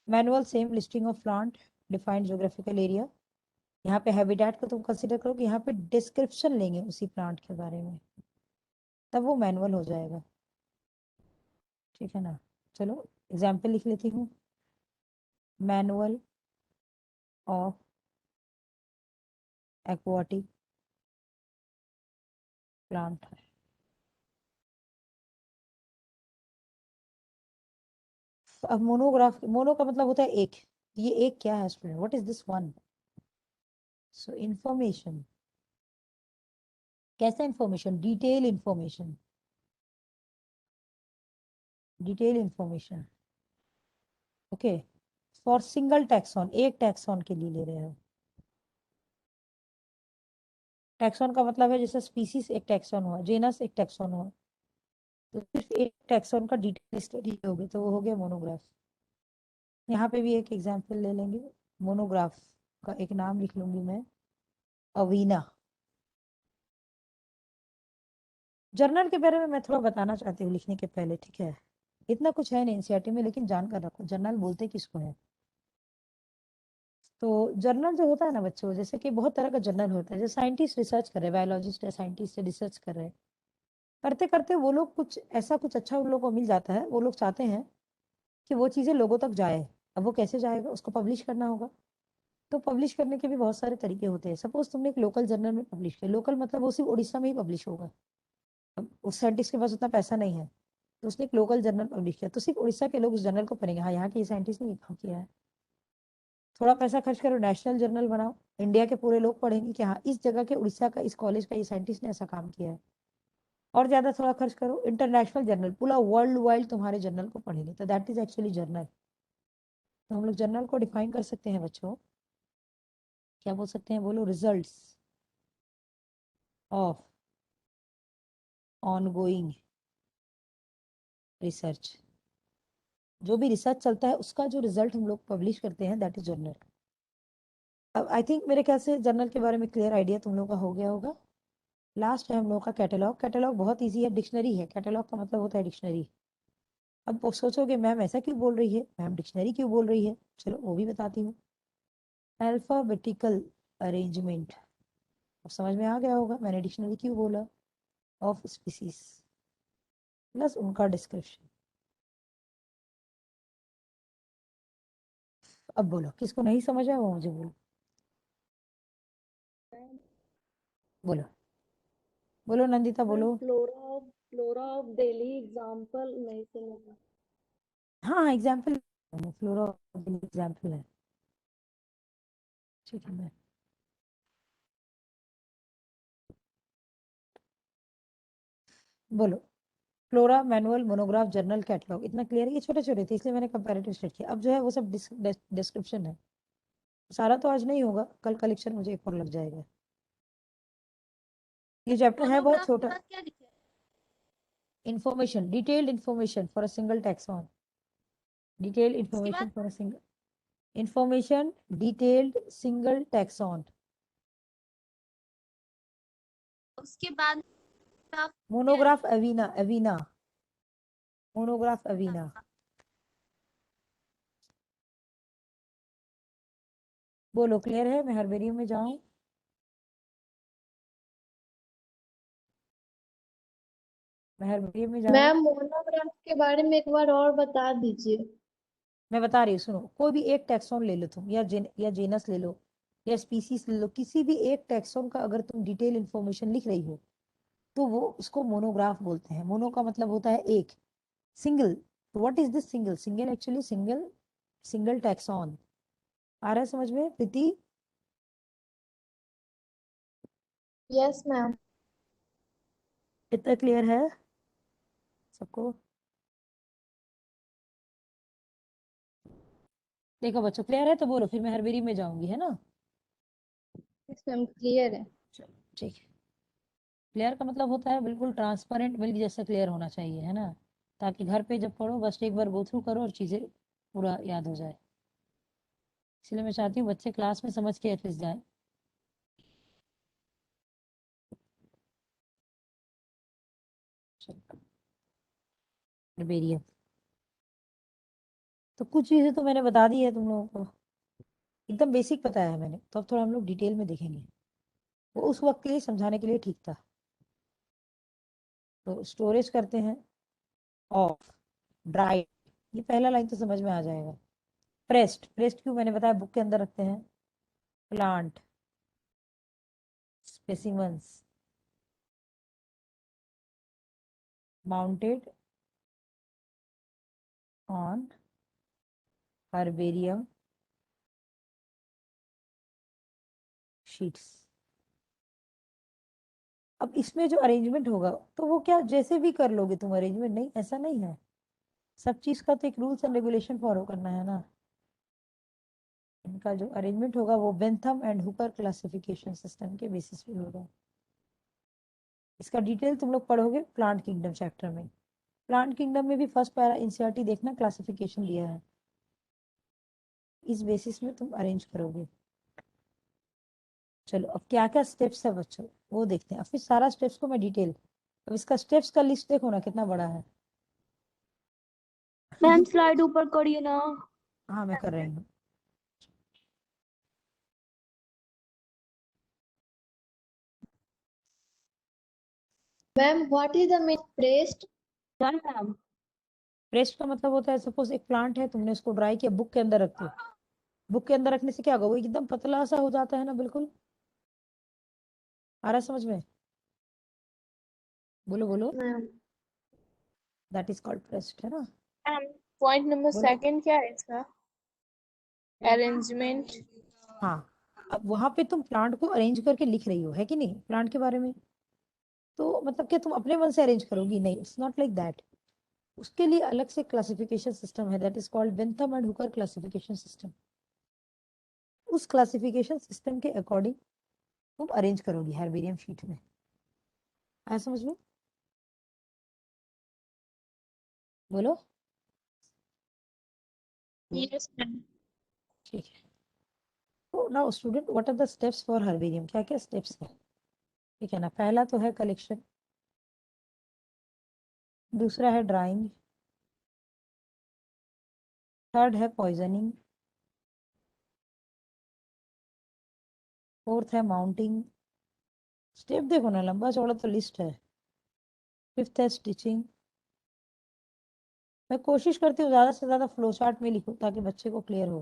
[SPEAKER 1] Manual, same, listing of plant, defined geographical area. यहाँ पे हैबिटेट को तुम कंसिडर करो कि यहाँ पे डिस्क्रिप्शन लेंगे उसी प्लांट के बारे में, तब वो मैनुअल हो जाएगा। ठीक है ना। चलो एग्जाम्पल लिख लेती हूँ। Manual of aquatic plant. अब मोनोग्राफ, मोनो का मतलब होता है एक, ये एक क्या है student, what is this one? So information, कैसा information? Detail information, detail information. Okay, for single taxon, एक टैक्सॉन के लिए ले रहे हो। टैक्सॉन का मतलब है जैसे स्पीसीज एक टैक्सॉन हुआ, जेनस एक टैक्सॉन हुआ, तो सिर्फ एक टैक्सॉन का डिटेल स्टडी होगी तो वो हो गया मोनोग्राफ। यहाँ पे भी एक एग्जाम्पल ले लेंगे, मोनोग्राफ का एक नाम लिख लूंगी मैं, अवीना। जर्नल के बारे में मैं थोड़ा बताना चाहती हूँ लिखने के पहले, ठीक है? इतना कुछ है नहीं एनसीईआरटी में, लेकिन जानकर रखो जर्नल बोलते किसको है। तो जर्नल जो होता है ना बच्चों, जैसे कि बहुत तरह का जर्नल होता है, जैसे साइंटिस्ट रिसर्च कर रहे हैं, बायोलॉजिस्ट है, साइंटिस्ट है, रिसर्च कर रहे हैं, करते करते वो लोग कुछ ऐसा कुछ अच्छा उन लोगों को मिल जाता है, वो लोग चाहते हैं कि वो चीज़ें लोगों तक जाए। अब वो कैसे जाएगा, उसको पब्लिश करना होगा। तो पब्लिश करने के भी बहुत सारे तरीके होते हैं। सपोज तुमने एक लोकल जर्नल में पब्लिश किया, लोकल मतलब वो सिर्फ उड़ीसा में ही पब्लिश होगा, अब उस साइंटिस्ट के पास उतना पैसा नहीं है, तो उसने एक लोकल जर्नल पब्लिश किया, तो सिर्फ उड़ीसा के लोग उस जर्नल को पढ़ेंगे, हाँ यहाँ के साइंटिस्ट ने ये काम किया है। थोड़ा पैसा खर्च करो, नेशनल जर्नल बनाओ, इंडिया के पूरे लोग पढ़ेंगे कि हाँ इस जगह के, उड़ीसा का, इस कॉलेज का ये साइंटिस्ट ने ऐसा काम किया है। और ज्यादा थोड़ा खर्च करो, इंटरनेशनल जर्नल, पूरा वर्ल्ड वाइड तुम्हारे जर्नल को पढ़ेंगे, तो दैट इज एक्चुअली जर्नल। तो हम लोग जर्नल को डिफाइन कर सकते हैं बच्चों, क्या बोल सकते हैं, बोलो, रिजल्ट्स ऑफ ऑनगोइंग रिसर्च। जो भी रिसर्च चलता है उसका जो रिजल्ट हम लोग पब्लिश करते हैं, दैट इज जर्नल। अब आई थिंक मेरे ख्याल से जर्नल के बारे में क्लियर आइडिया तुम लोगों का हो गया होगा। लास्ट है हम लोगों का कैटलॉग। कैटलॉग बहुत इजी है, डिक्शनरी है, कैटलॉग का मतलब होता है डिक्शनरी। अब वो सोचोगे मैम ऐसा क्यों बोल रही है, मैम डिक्शनरी क्यों बोल रही है, चलो वो भी बताती हूँ। अल्फाबेटिकल अरेंजमेंट, अब समझ में आ गया होगा मैंने डिक्शनरी क्यों बोला, ऑफ स्पीसीज प्लस उनका डिस्क्रिप्शन। अब बोलो किसको नहीं समझ आया वो मुझे बोलो, बोलो बोलो नंदिता बोलो।
[SPEAKER 2] फ्लोरा ऑफ दिल्ली एग्जांपल नहीं समझ।
[SPEAKER 1] हाँ एग्जाम्पल, फ्लोरा एग्जाम्पल है, ठीक है। मैं बोलो, flora, manual, monograph, journal, catalogue, इतना क्लियर है? ये छोटे छोटे थे इसलिए मैंने कंपैरेटिव स्टेट किया। अब जो है वो सब डिस्क्रिप्शन है, सारा तो आज नहीं होगा, कल का लेक्चर मुझे एक और लग जाएगा। ये चैप्टर है बहुत छोटा।
[SPEAKER 2] क्या लिखा है?
[SPEAKER 1] Information, detailed information for a single taxon, detailed
[SPEAKER 2] उसके
[SPEAKER 1] इंफॉर्मेशन
[SPEAKER 2] बाद
[SPEAKER 1] for a single, information detailed single taxon.
[SPEAKER 2] उसके बाद आप क्या
[SPEAKER 1] मोनोग्राफ अवीना, अवीना, मोनोग्राफ अवीना। बोलो क्लियर है? मैं हर्बेरियम में जाऊं? मैं हर्बेरियम में जाऊं?
[SPEAKER 4] मैम मोनोग्राफ के बारे में एक बार और बता दीजिए।
[SPEAKER 1] मैं बता रही हूँ सुनो, कोई भी एक टैक्सॉन ले लो तुम, या जेनस ले लो, या स्पीसीज ले लो, किसी भी एक टैक्सॉन का अगर तुम डिटेल इंफॉर्मेशन लिख रही हो तो वो उसको मोनोग्राफ बोलते हैं। मोनो का मतलब होता है एक, single. What is this single? Single actually single, single taxon. आ रहा है समझ में प्रीति?
[SPEAKER 4] Yes ma'am.
[SPEAKER 1] इतना क्लियर है सबको? देखो बच्चों क्लियर है तो बोलो, फिर मैं हरबेरी में जाऊंगी, है ना?
[SPEAKER 4] यस मैम क्लियर है।
[SPEAKER 1] चलो ठीक है। क्लियर का मतलब होता है बिल्कुल ट्रांसपेरेंट मिल्क जैसा क्लियर होना चाहिए, है ना? ताकि घर पे जब पढ़ो बस एक बार गो थ्रू करो और चीजें पूरा याद हो जाए। इसलिए मैं चाहती हूँ बच्चे क्लास में समझ के एटलीस्ट जाए। हर्बेरियम, तो कुछ चीजें तो मैंने बता दी है तुम लोगों को, एकदम बेसिक बताया है मैंने, तो अब थोड़ा हम लोग डिटेल में देखेंगे। वो उस वक्त के लिए समझाने के लिए ठीक था। तो स्टोरेज करते हैं ऑफ ड्राइड, ये पहला लाइन तो समझ में आ जाएगा। प्रेस्ड, प्रेस्ड क्यों मैंने बताया बुक के अंदर रखते हैं। Plant specimens mounted on herbarium sheets. अब इसमें जो अरेंजमेंट होगा तो वो क्या जैसे भी कर लोगे तुम अरेंजमेंट, नहीं ऐसा नहीं है, सब चीज का तो एक रूल्स एंड रेगुलेशन फॉलो करना है ना। इनका जो अरेंजमेंट होगा वो Bentham and Hooker classification system के बेसिस पे होगा। इसका डिटेल तुम लोग पढ़ोगे प्लांट किंगडम चैप्टर में। प्लांट किंगडम में भी फर्स्ट पैरा एनसीईआरटी देखना, क्लासिफिकेशन दिया है, इस बेसिस में तुम अरेंज करोगे। चलो अब क्या क्या स्टेप्स है बच्चों वो देखते हैं, अब फिर सारा स्टेप्स को मैं डिटेल, अब इसका स्टेप्स का लिस्ट देखो ना कितना बड़ा है।
[SPEAKER 2] मैम स्लाइड ऊपर करिए ना।
[SPEAKER 1] हाँ मैं कर रही हूँ।
[SPEAKER 4] Ma'am what is the mean pressed?
[SPEAKER 2] Done ma'am.
[SPEAKER 1] Pressed का मतलब होता है सपोज एक प्लांट है, तुमने उसको ड्राई किया, बुक के अंदर रख दो, बुक के अंदर रखने से क्या होगा वो एकदम पतला सा हो जाता है ना, बिल्कुल आ रहा है समझ में, बोलो बोलो,
[SPEAKER 3] ma'am
[SPEAKER 1] that is called pressed, है ना।
[SPEAKER 3] मैम पॉइंट नंबर
[SPEAKER 1] बोलो।
[SPEAKER 3] सेकंड क्या है इसका? अरेंजमेंट।
[SPEAKER 1] हाँ, अब वहां पे तुम प्लांट को अरेंज करके लिख रही हो है कि नहीं प्लांट के बारे में, तो मतलब क्या तुम अपने मन से अरेंज करोगी, नहीं, इट्स नॉट लाइक दैट। उसके लिए अलग से क्लासिफिकेशन सिस्टम है, that is called Bentham and Hooker classification system. उस क्लासिफिकेशन सिस्टम के अकॉर्डिंग तुम अरेंज करोगी हेर्बेरियम शीट में, आया समझ में, बोलो।
[SPEAKER 3] Yes ma'am.
[SPEAKER 1] ठीक है, तो now student what are the steps for herbarium, क्या क्या स्टेप्स है, ठीक है ना। पहला तो है कलेक्शन, दूसरा है ड्राइंग, थर्ड है पॉइजनिंग, फोर्थ है माउंटिंग, स्टेप देखो ना लंबा चौड़ा तो लिस्ट है, फिफ्थ है स्टिचिंग। मैं कोशिश करती हूँ ज्यादा से ज्यादा फ्लो चार्ट में लिखूं ताकि बच्चे को क्लियर हो।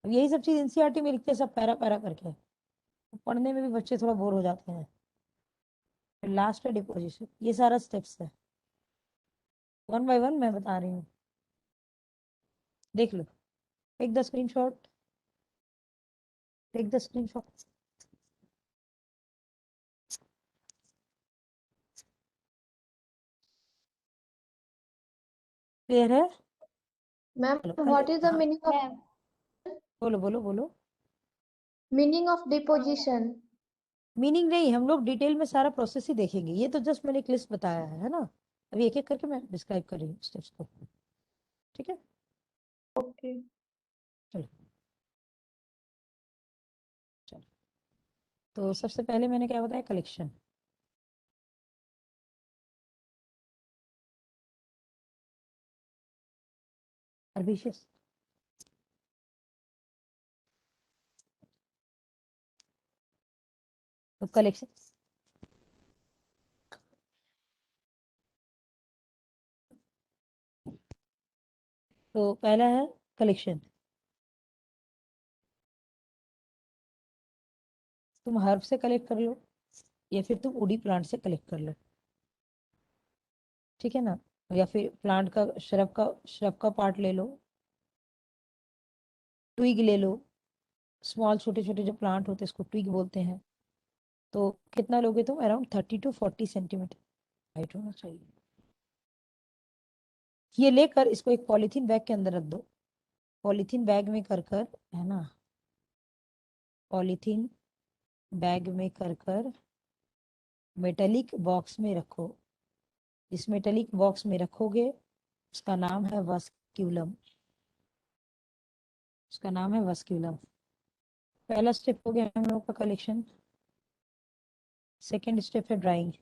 [SPEAKER 1] अब यही सब चीज एनसीईआरटी में लिखते हैं सब पैरा पैरा करके, तो पढ़ने में भी बच्चे थोड़ा बोर हो जाते हैं। फिर लास्ट है डिपोजिशन, ये सारा स्टेप्स है, वन बाय वन मैं बता रही हूँ, देख लो, take the screenshot, take the screenshot. Clear है।
[SPEAKER 4] मैम
[SPEAKER 1] चलो
[SPEAKER 4] व्हाट
[SPEAKER 1] पहले
[SPEAKER 4] इज द
[SPEAKER 1] हाँ,
[SPEAKER 4] मीनिंग ऑफ
[SPEAKER 2] मैम
[SPEAKER 1] बोलो बोलो बोलो।
[SPEAKER 4] Meaning of deposition?
[SPEAKER 1] मीनिंग नहीं, हम लोग डिटेल में सारा प्रोसेस ही देखेंगे, ये तो जस्ट मैंने एक लिस्ट बताया है ना, अभी एक एक करके मैं डिस्क्राइब कर रही हूँ स्टेप्स को, ठीक है।
[SPEAKER 4] ओके।
[SPEAKER 1] चलो चलो, तो सबसे पहले मैंने क्या बताया, कलेक्शन। अर्बिशियस, तो कलेक्शन, तो पहला है कलेक्शन, तुम हर्ब से कलेक्ट कर लो या फिर तुम वुडी प्लांट से कलेक्ट कर लो, ठीक है ना, या फिर प्लांट का श्रब का पार्ट ले लो, ट्विग ले लो, स्मॉल छोटे छोटे जो प्लांट होते हैं उसको ट्विग बोलते हैं। तो कितना लोगे तुम, अराउंड 30 to 40 सेंटीमीटर हाइट होना चाहिए। ये लेकर इसको एक पॉलीथीन बैग के अंदर रख दो, पॉलीथीन बैग में कर कर, है ना, पॉलीथीन बैग में कर कर मेटेलिक बॉक्स में रखो, इस मेटेलिक बॉक्स में रखोगे उसका नाम है वस्क्यूलम, उसका नाम है वस्क्यूलम। पहला स्टेप हो गया हम लोग का कलेक्शन। सेकेंड स्टेप है ड्राइंग।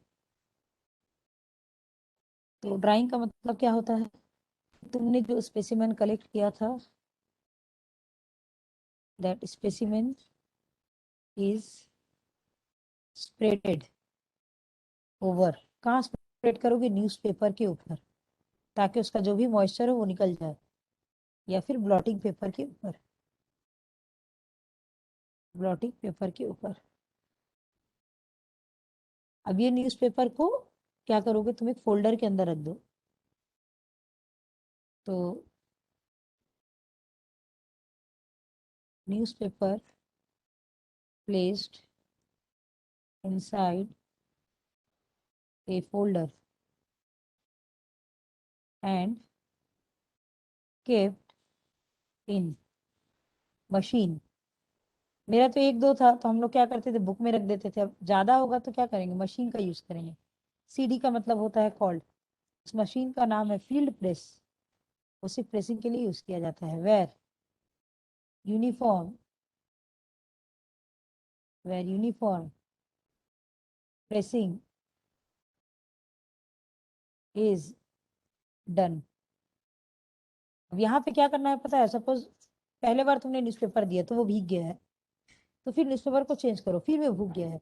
[SPEAKER 1] तो ड्राइंग का मतलब क्या होता है, तुमने जो स्पेसिमेन कलेक्ट किया था that specimen is spreaded over, कहाँ स्प्रेड करोगे, न्यूज़पेपर के ऊपर, ताकि उसका जो भी मॉइस्चर है वो निकल जाए, या फिर ब्लॉटिंग पेपर के ऊपर, ब्लॉटिंग पेपर के ऊपर। अब ये न्यूज़पेपर को क्या करोगे, तुम एक फोल्डर के अंदर रख दो। तो newspaper placed inside a folder and kept in machine. मेरा तो एक दो था, तो हम लोग क्या करते थे, बुक में रख देते थे। अब ज्यादा होगा तो क्या करेंगे, मशीन का यूज करेंगे। सीडी का मतलब होता है कॉल्ड। इस मशीन का नाम है फील्ड प्रेस। वो सिर्फ प्रेसिंग के लिए यूज किया जाता है। Uniform where uniform pressing is done. अब यहाँ पे क्या करना है पता है, सपोज पहले बार तुमने न्यूज़पेपर दिया तो वो भीग गया है, तो फिर न्यूज़पेपर को चेंज करो, फिर वो भूग गया है।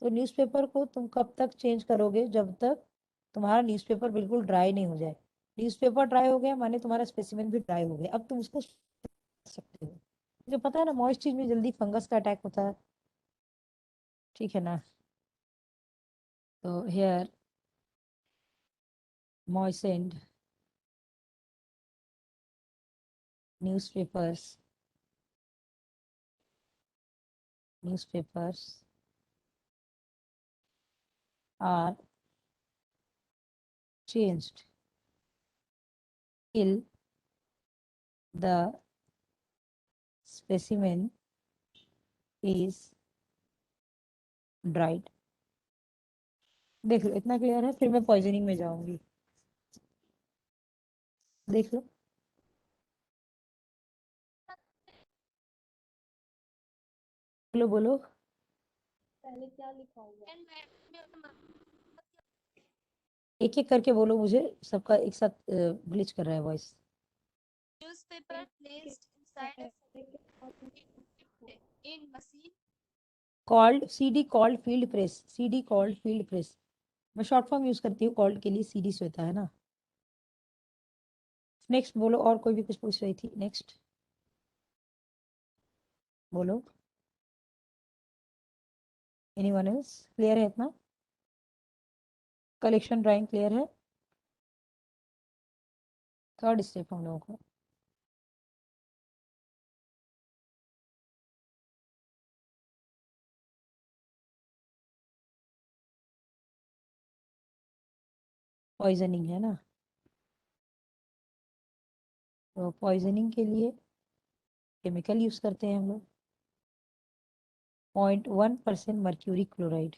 [SPEAKER 1] तो न्यूज़पेपर को तुम कब तक चेंज करोगे, जब तक तुम्हारा न्यूज़पेपर बिल्कुल ड्राई नहीं हो जाए। न्यूज़पेपर ड्राई हो गया माने तुम्हारा स्पेसिमेन भी ड्राई हो गया, अब तुम उसको सकते हो। मुझे पता है ना, मॉइस्ट चीज में जल्दी फंगस का अटैक होता है, ठीक है ना। तो hair moistened newspapers are changed till the specimen is dried। देख लो इतना क्लियर है, फिर मैं पॉइजनिंग में जाऊंगी। देख लो, बोलो बोलो,
[SPEAKER 2] पहले क्या लिखा हुआ है?
[SPEAKER 1] एक एक करके बोलो, मुझे सबका एक साथ ग्लिच कर रहा है voice.
[SPEAKER 3] Newspaper placed inside a in machine
[SPEAKER 1] called CD, called field press, CD called field press. मैं शॉर्ट फॉर्म यूज करती हूँ, कॉल्ड के लिए सीडी से होता है ना। नेक्स्ट बोलो, और कोई भी कुछ पूछ रही थी, नेक्स्ट बोलो। Anyone else? क्लियर है इतना? कलेक्शन ड्राइंग क्लियर है? थर्ड स्टेप हम लोगों को पॉइजनिंग है ना। तो पॉइजनिंग के लिए केमिकल यूज करते हैं हम लोग, 0.1% मर्क्यूरी क्लोराइड।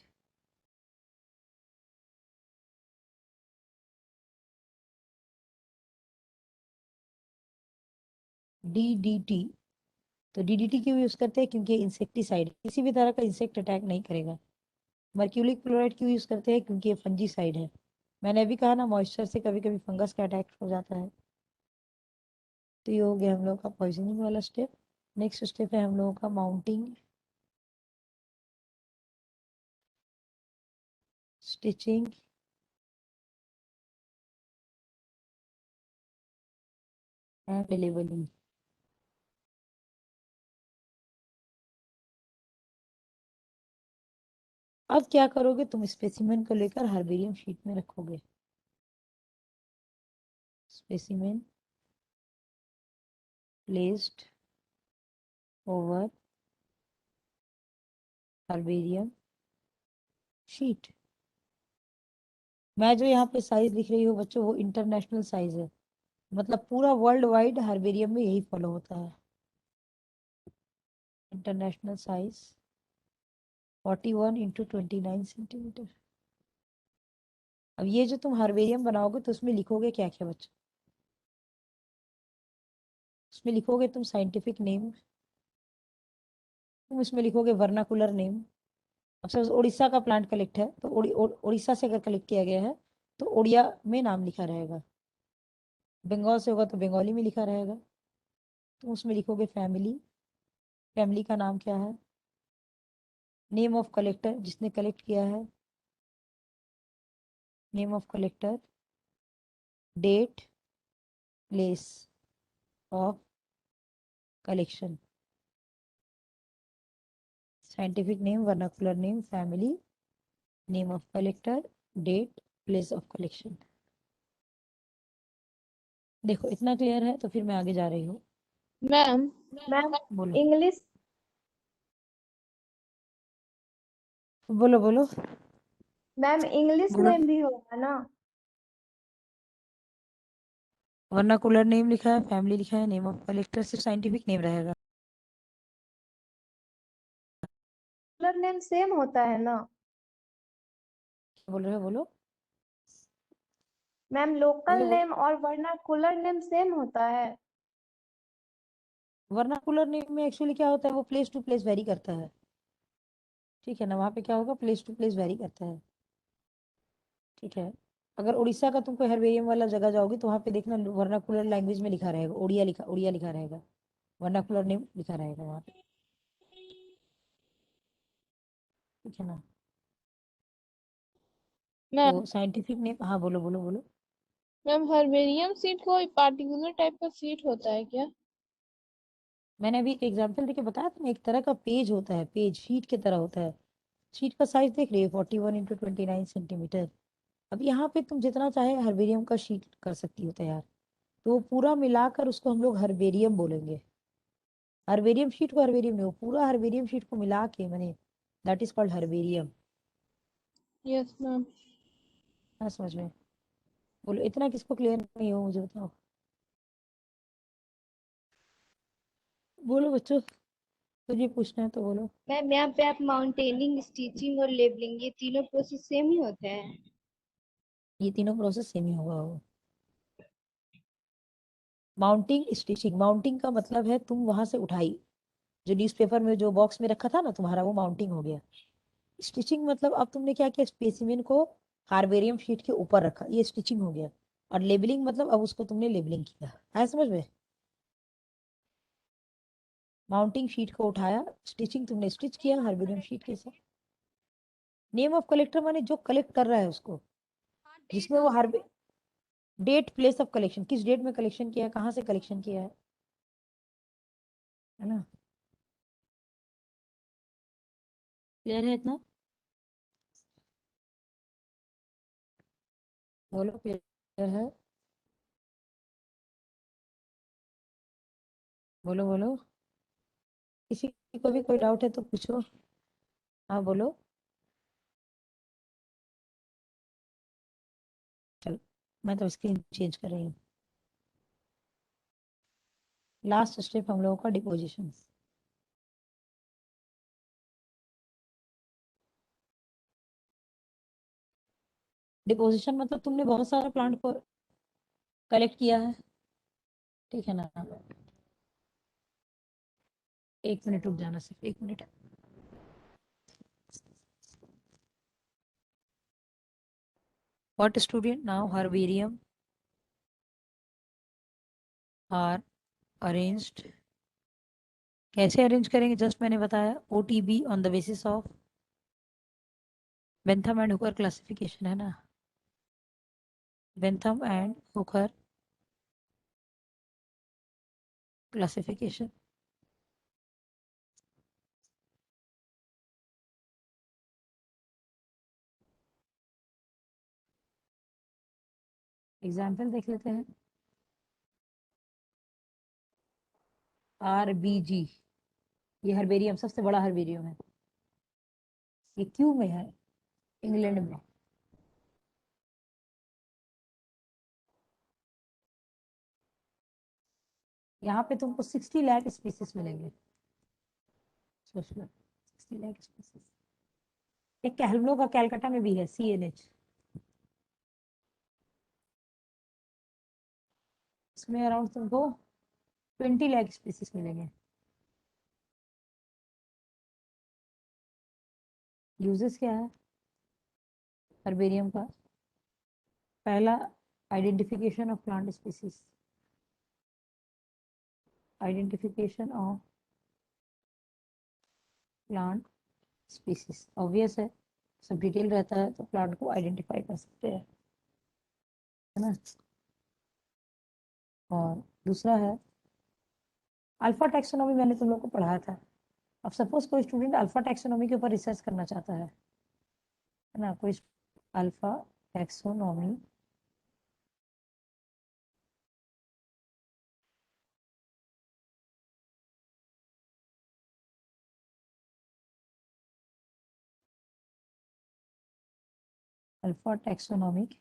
[SPEAKER 1] DDT। तो DDT क्यों यूज करते हैं, क्योंकि इंसेक्टिसाइड, किसी भी तरह का इंसेक्ट अटैक नहीं करेगा। मर्क्यूरी क्लोराइड क्यों यूज करते हैं, क्योंकि ये फंजीसाइड है। मैंने अभी कहा ना, मॉइस्चर से कभी कभी फंगस का अटैक हो जाता है। तो ये हो गया हम लोग का पॉइजनिंग वाला स्टेप। नेक्स्ट स्टेप है हम लोगों का माउंटिंग, स्टिचिंग एंड लेबलिंग। अब क्या करोगे, तुम स्पेसिमेन को लेकर हर्बेरियम शीट में रखोगे। Specimen placed over herbarium sheet. मैं जो यहाँ पे साइज लिख रही हूँ बच्चों, वो इंटरनेशनल साइज है, मतलब पूरा वर्ल्ड वाइड हर्बेरियम में यही फॉलो होता है। International size 41x29 centimetre. अब ये जो तुम हर्बेरियम बनाओगे तो उसमें लिखोगे क्या क्या बच्चों, उसमें लिखोगे तुम साइंटिफिक नेम, तुम उसमें लिखोगे वर्नाकुलर नेम। अब सपोज उड़ीसा का प्लांट कलेक्ट है, तो उड़ीसा से अगर कलेक्ट किया गया है तो उड़िया में नाम लिखा रहेगा। बंगाल से होगा तो बंगाली में लिखा रहेगा। तुम उसमें लिखोगे फैमिली, फैमिली का नाम क्या है, नेम ऑफ कलेक्टर जिसने कलेक्ट किया है, name of collector, date, place of collection, scientific name, vernacular name, family, name of collector, date, place of collection. देखो इतना क्लियर है तो फिर मैं आगे जा रही हूँ।
[SPEAKER 2] मैम
[SPEAKER 4] मैम
[SPEAKER 1] बोलो
[SPEAKER 4] इंग्लिश
[SPEAKER 1] बोलो बोलो
[SPEAKER 4] मैम इंग्लिश
[SPEAKER 1] बोलो।
[SPEAKER 4] नेम भी होगा ना?
[SPEAKER 1] वर्नाकुलर नेम लिखा है, फैमिली लिखा है, नेम ऑफ कलेक्टर, सिर्फ साइंटिफिक नेम रहेगा।
[SPEAKER 4] कलर नेम सेम होता है ना?
[SPEAKER 1] बोल रहे हो बोलो
[SPEAKER 4] मैम लोकल
[SPEAKER 1] बोलो बोलो।
[SPEAKER 4] नेम और वर्नाकुलर नेम सेम होता है?
[SPEAKER 1] वर्नाकुलर नेम में एक्चुअली क्या होता है, वो प्लेस टू प्लेस वेरी करता है। ठीक है ना, वहाँ पे क्या होगा, प्लेस टू प्लेस वेरी करता है। ठीक है, अगर उड़ीसा का तुम कोई हर्बेरियम वाला जगह जाओगे तो वहाँ पे देखना वर्नाकुलर लैंग्वेज में लिखा रहेगा, उड़िया लिखा रहेगा, वर्नाकुलर नेम लिखा रहेगा वहाँ पे। ठीक है ना,
[SPEAKER 2] मैम
[SPEAKER 1] तो साइंटिफिक नेम, हाँ बोलो बोलो बोलो।
[SPEAKER 2] मैम हर्बेरियम सीट कोई पार्टिकुलर टाइप का सीट होता है क्या?
[SPEAKER 1] मैंने अभी एक एग्जाम्पल देके बताया था ना, एक तरह का पेज होता है, पेज शीट की तरह होता है। शीट का साइज देख रही है, 41 × 29 सेंटीमीटर। अब यहाँ पे तुम जितना चाहे हर्बेरियम का शीट कर सकती हो तैयार, तो वो पूरा मिलाकर उसको हम लोग हर्बेरियम बोलेंगे। हर्बेरियम शीट को हर्बेरियम नहीं, वो पूरा हर्बेरियम शीट को मिला के मैंने, that is called herbarium.
[SPEAKER 2] Yes ma'am.
[SPEAKER 1] हाँ समझ में। बोलो इतना किसको क्लियर नहीं हो, मुझे बताओ। बोलो बच्चों, तुझे पूछना है तो बोलो।
[SPEAKER 4] मैम यहाँ पे आप माउंटेनिंग, स्टिचिंग और लेबलिंग ये तीनों प्रोसेस सेम ही होते हैं?
[SPEAKER 1] ये तीनों प्रोसेस सेम ही होगा। माउंटिंग स्टिचिंग, माउंटिंग का मतलब है तुम वहां से उठाई, जो न्यूज़पेपर में जो बॉक्स में रखा था ना तुम्हारा, वो माउंटिंग हो गया। स्टिचिंग मतलब अब तुमने क्या किया, स्पेसिमेन को हार्बेरियम शीट के ऊपर रखा, ये स्टिचिंग हो गया। और लेबलिंग मतलब अब उसको तुमने लेबलिंग किया है, समझ में। माउंटिंग शीट को उठाया, स्टिचिंग तुमने स्टिच किया हार्बेरियम शीट के साथ। नेम ऑफ कलेक्टर माने जो कलेक्ट कर रहा है उसको,
[SPEAKER 3] हाँ डेट
[SPEAKER 1] जिसमें वो हर,
[SPEAKER 3] also.
[SPEAKER 1] Date, place of collection, किस डेट में कलेक्शन किया है, कहाँ से कलेक्शन किया है ना। क्लियर है इतना, बोलो क्लियर है, बोलो बोलो। किसी को भी कोई डाउट है तो पूछो, हाँ बोलो। चलो मैं तो स्क्रीन चेंज कर रही हूँ। लास्ट स्टेप हम लोगों का डिपोजिशन। डिपोजिशन मतलब तुमने बहुत सारा प्लांट को कलेक्ट किया है। ठीक है ना, 1 मिनट रुक जाना, सिर्फ 1 minute. What student now herbarium are arranged, कैसे अरेंज करेंगे, जस्ट मैंने बताया, OTB on the basis of Bentham and Hooker classification, है ना, Bentham and Hooker classification. Example देख लेते हैं। RBG, ये हर्बेरियम सबसे बड़ा हर्बेरियम है, ये क्यू में है, इंग्लैंड में। यहाँ पे तुमको 60 लाख स्पीसीज मिलेंगे, सोच लो 60 लाख स्पीसीज। एक हम लोग का कैलकाटा में भी है, CNH, इसमें अराउंड तुमको 20 लाख स्पीसीज मिलेंगे। यूजेस क्या है हर्बेरियम का, पहला identification of plant species, identification of plant species, obvious है, सब डिटेल रहता है तो प्लांट को आइडेंटिफाई कर सकते हैं, है ना। और दूसरा है अल्फा टैक्सोनॉमी, मैंने तुम लोग को पढ़ाया था। अब सपोज कोई स्टूडेंट अल्फा टैक्सोनॉमी के ऊपर रिसर्च करना चाहता है ना, कोई alpha taxonomy alpha taxonomic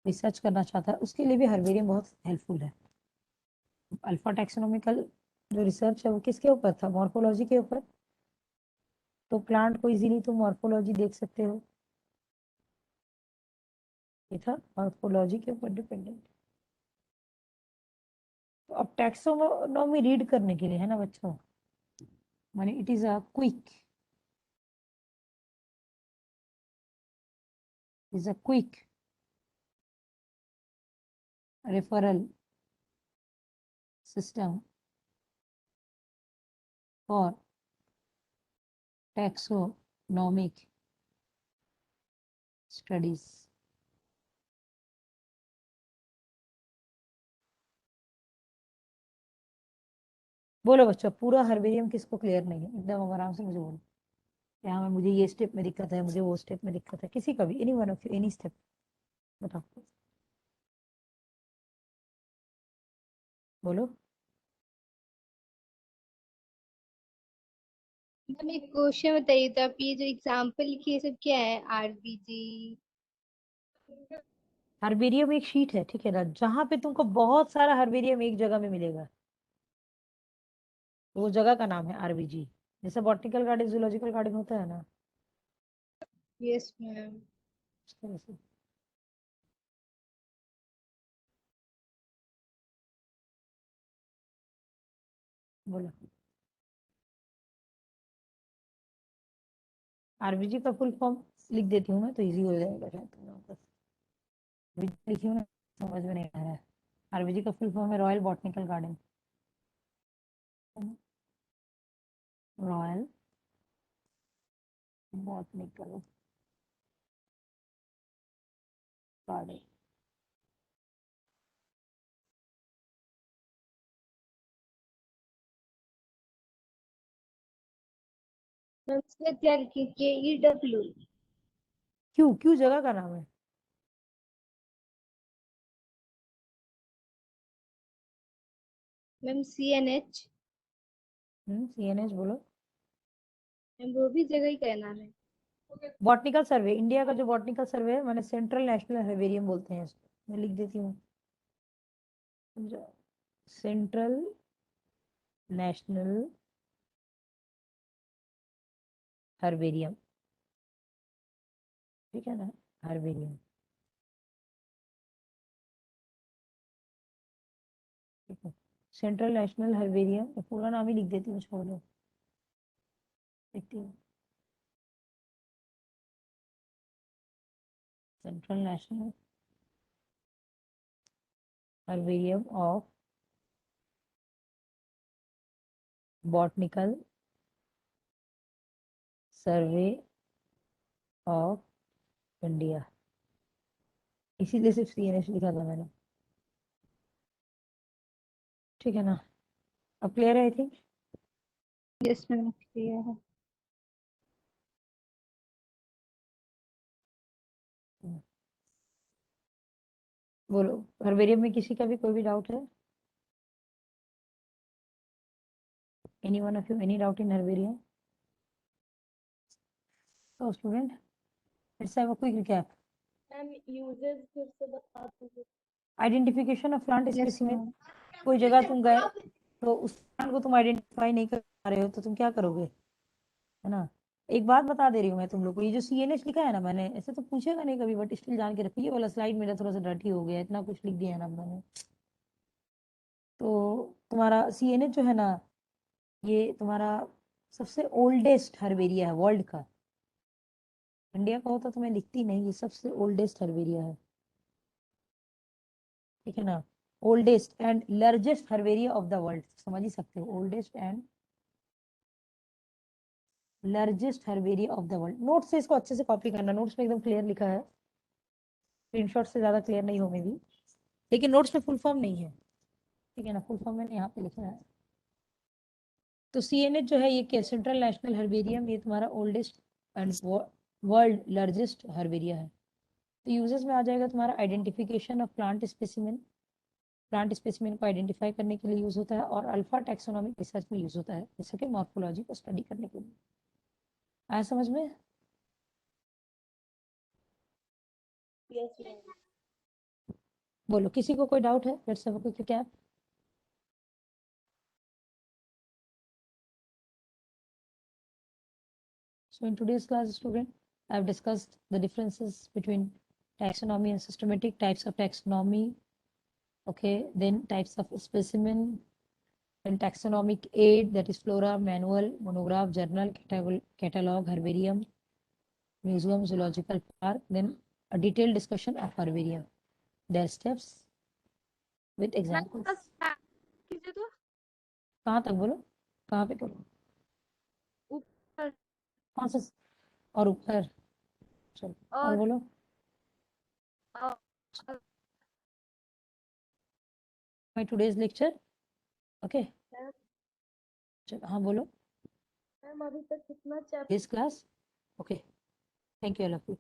[SPEAKER 1] research करना चाहता है, उसके लिए भी हर्बेरियम बहुत हेल्पफुल है। अल्फा टैक्सोनॉमिकल जो रिसर्च है वो किसके ऊपर था, मॉर्फोलॉजी के ऊपर। तो प्लांट को इजीली तुम मॉर्फोलॉजी देख सकते हो, ये था मॉर्फोलॉजी के ऊपर डिपेंडेंट। तो अब टैक्सोनॉमी रीड करने के लिए है ना बच्चों, माने it is a quick, is a quick referral system for taxonomic studies. बोलो बच्चों, पूरा हर्बेरियम किसको क्लियर नहीं है, एकदम आराम से मुझे बोलो। यहाँ में मुझे ये स्टेप में दिक्कत है, मुझे वो स्टेप में दिक्कत है, किसी का भी, any one of you, any step बताओ, बोलो।
[SPEAKER 4] मैम एक क्वेश्चन बताइए, तो आप ये जो एग्जाम्पल लिखी है सब क्या है? आरबीजी?
[SPEAKER 1] हर्बेरियम एक शीट है, ठीक है ना, जहां पे तुमको बहुत सारा हर्बेरियम एक जगह में मिलेगा, वो जगह का नाम है आरबीजी। जैसे बॉटनिकल गार्डन, जूलॉजिकल गार्डन होता है ना,
[SPEAKER 4] यस मैम।
[SPEAKER 1] उस तरह से। बोलो, आरबीजी का फुल फॉर्म लिख देती हूँ मैं, तो इजी हो जाएगा शायद तुम लोगों को। लिखी हूँ ना, समझ में नहीं आ रहा है। आरबीजी का फुल फॉर्म है royal botanical garden, royal botanical garden.
[SPEAKER 4] Ma'am इसमें क्या लिखी? KEW?
[SPEAKER 1] क्यों, क्यों जगह का नाम है।
[SPEAKER 4] Ma'am CNH?
[SPEAKER 1] सीएनएच बोलो।
[SPEAKER 4] मैम वो भी जगह ही का नाम है?
[SPEAKER 1] बॉटनिकल सर्वे, इंडिया का जो बॉटनिकल सर्वे है, मैंने सेंट्रल नेशनल हर्बेरियम बोलते हैं इसको, मैं लिख देती हूँ, सेंट्रल नेशनल हर्बेरियम, ठीक है ना, हर्बेरियम, ठीक है। सेंट्रल नेशनल हर्बेरियम, पूरा नाम ही लिख देती हूँ, छोड़ दो, लिखती हूँ, central national herbarium of botanical survey of India, इसीलिए सिर्फ सीएनएच लिखा था मैंने, ठीक है ना। अब क्लियर है I think.
[SPEAKER 4] Yes ma'am, clear है।
[SPEAKER 1] बोलो, हर्बेरियम में किसी का भी कोई भी डाउट है, any one of you, any doubt in herbarium? So student, let's have a quick recap.
[SPEAKER 2] Ma'am users फिर से बता दीजिए।
[SPEAKER 1] Identification of plant
[SPEAKER 4] yes
[SPEAKER 1] specimen.
[SPEAKER 4] Ma'am.
[SPEAKER 1] कोई जगह तुम गए, तो उस प्लांट को तुम आइडेंटिफाई नहीं कर पा रहे हो, तो तुम क्या करोगे, है ना। एक बात बता दे रही हूँ मैं तुम लोग को, ये जो सीएनएच लिखा है ना, मैंने ऐसे तो पूछेगा नहीं कभी, बट स्टिल जान के रखो, ये वाला स्लाइड मेरा थोड़ा सा डर्टी हो गया, इतना कुछ लिख दिया है ना मैंने। तो तुम्हारा सीएनएच जो है ना, ये तुम्हारा सबसे ओल्डेस्ट हर्बेरिया है वर्ल्ड का। इंडिया का होता तो मैं लिखती नहीं, ये सबसे ओल्डेस्ट हर्बेरिया है, ठीक है ना। Oldest and largest herbaria of the world, समझ ही सकते हो, oldest and largest herbaria of the world. Notes से इसको अच्छे से कॉपी करना, नोट्स में एकदम क्लियर लिखा है, स्क्रीनशॉट से ज्यादा क्लियर नहीं हो मे भी। लेकिन नोट्स में फुल फॉर्म नहीं है, ठीक है ना, फुल फॉर्म मैंने यहाँ पे लिखा है। तो CNH जो है ये क्या, सेंट्रल नेशनल हर्बेरियम, ये तुम्हारा oldest and world largest herbaria है। तो यूजेस में आ जाएगा तुम्हारा identification of plant specimen, plant specimen को आइडेंटिफाई करने के लिए यूज होता है, और अल्फा टैक्सोनॉमिक रिसर्च में यूज होता है, जैसे कि मॉर्फोलॉजी को स्टडी करने के लिए। आया समझ में?
[SPEAKER 5] Yes ma'am.
[SPEAKER 1] बोलो, किसी को कोई डाउट है? Let's have a quick recap. So in today's class, student, I have discussed the differences between taxonomy and systematic, types of taxonomy, okay, then types of specimen, and taxonomic aid, that is flora, manual, monograph, journal, catalog, herbarium, museum, zoological park, then a detailed discussion of herbarium, their steps with examples.
[SPEAKER 3] कीजिए तो
[SPEAKER 1] कहाँ तक बोलो, कहाँ पे करो,
[SPEAKER 3] ऊपर
[SPEAKER 1] कौन सा, और ऊपर, चलो और बोलो। My today's lecture, okay, चलो हाँ बोलो।
[SPEAKER 5] मैम अभी तक कितना chapter
[SPEAKER 1] This class, okay, thank you all of you.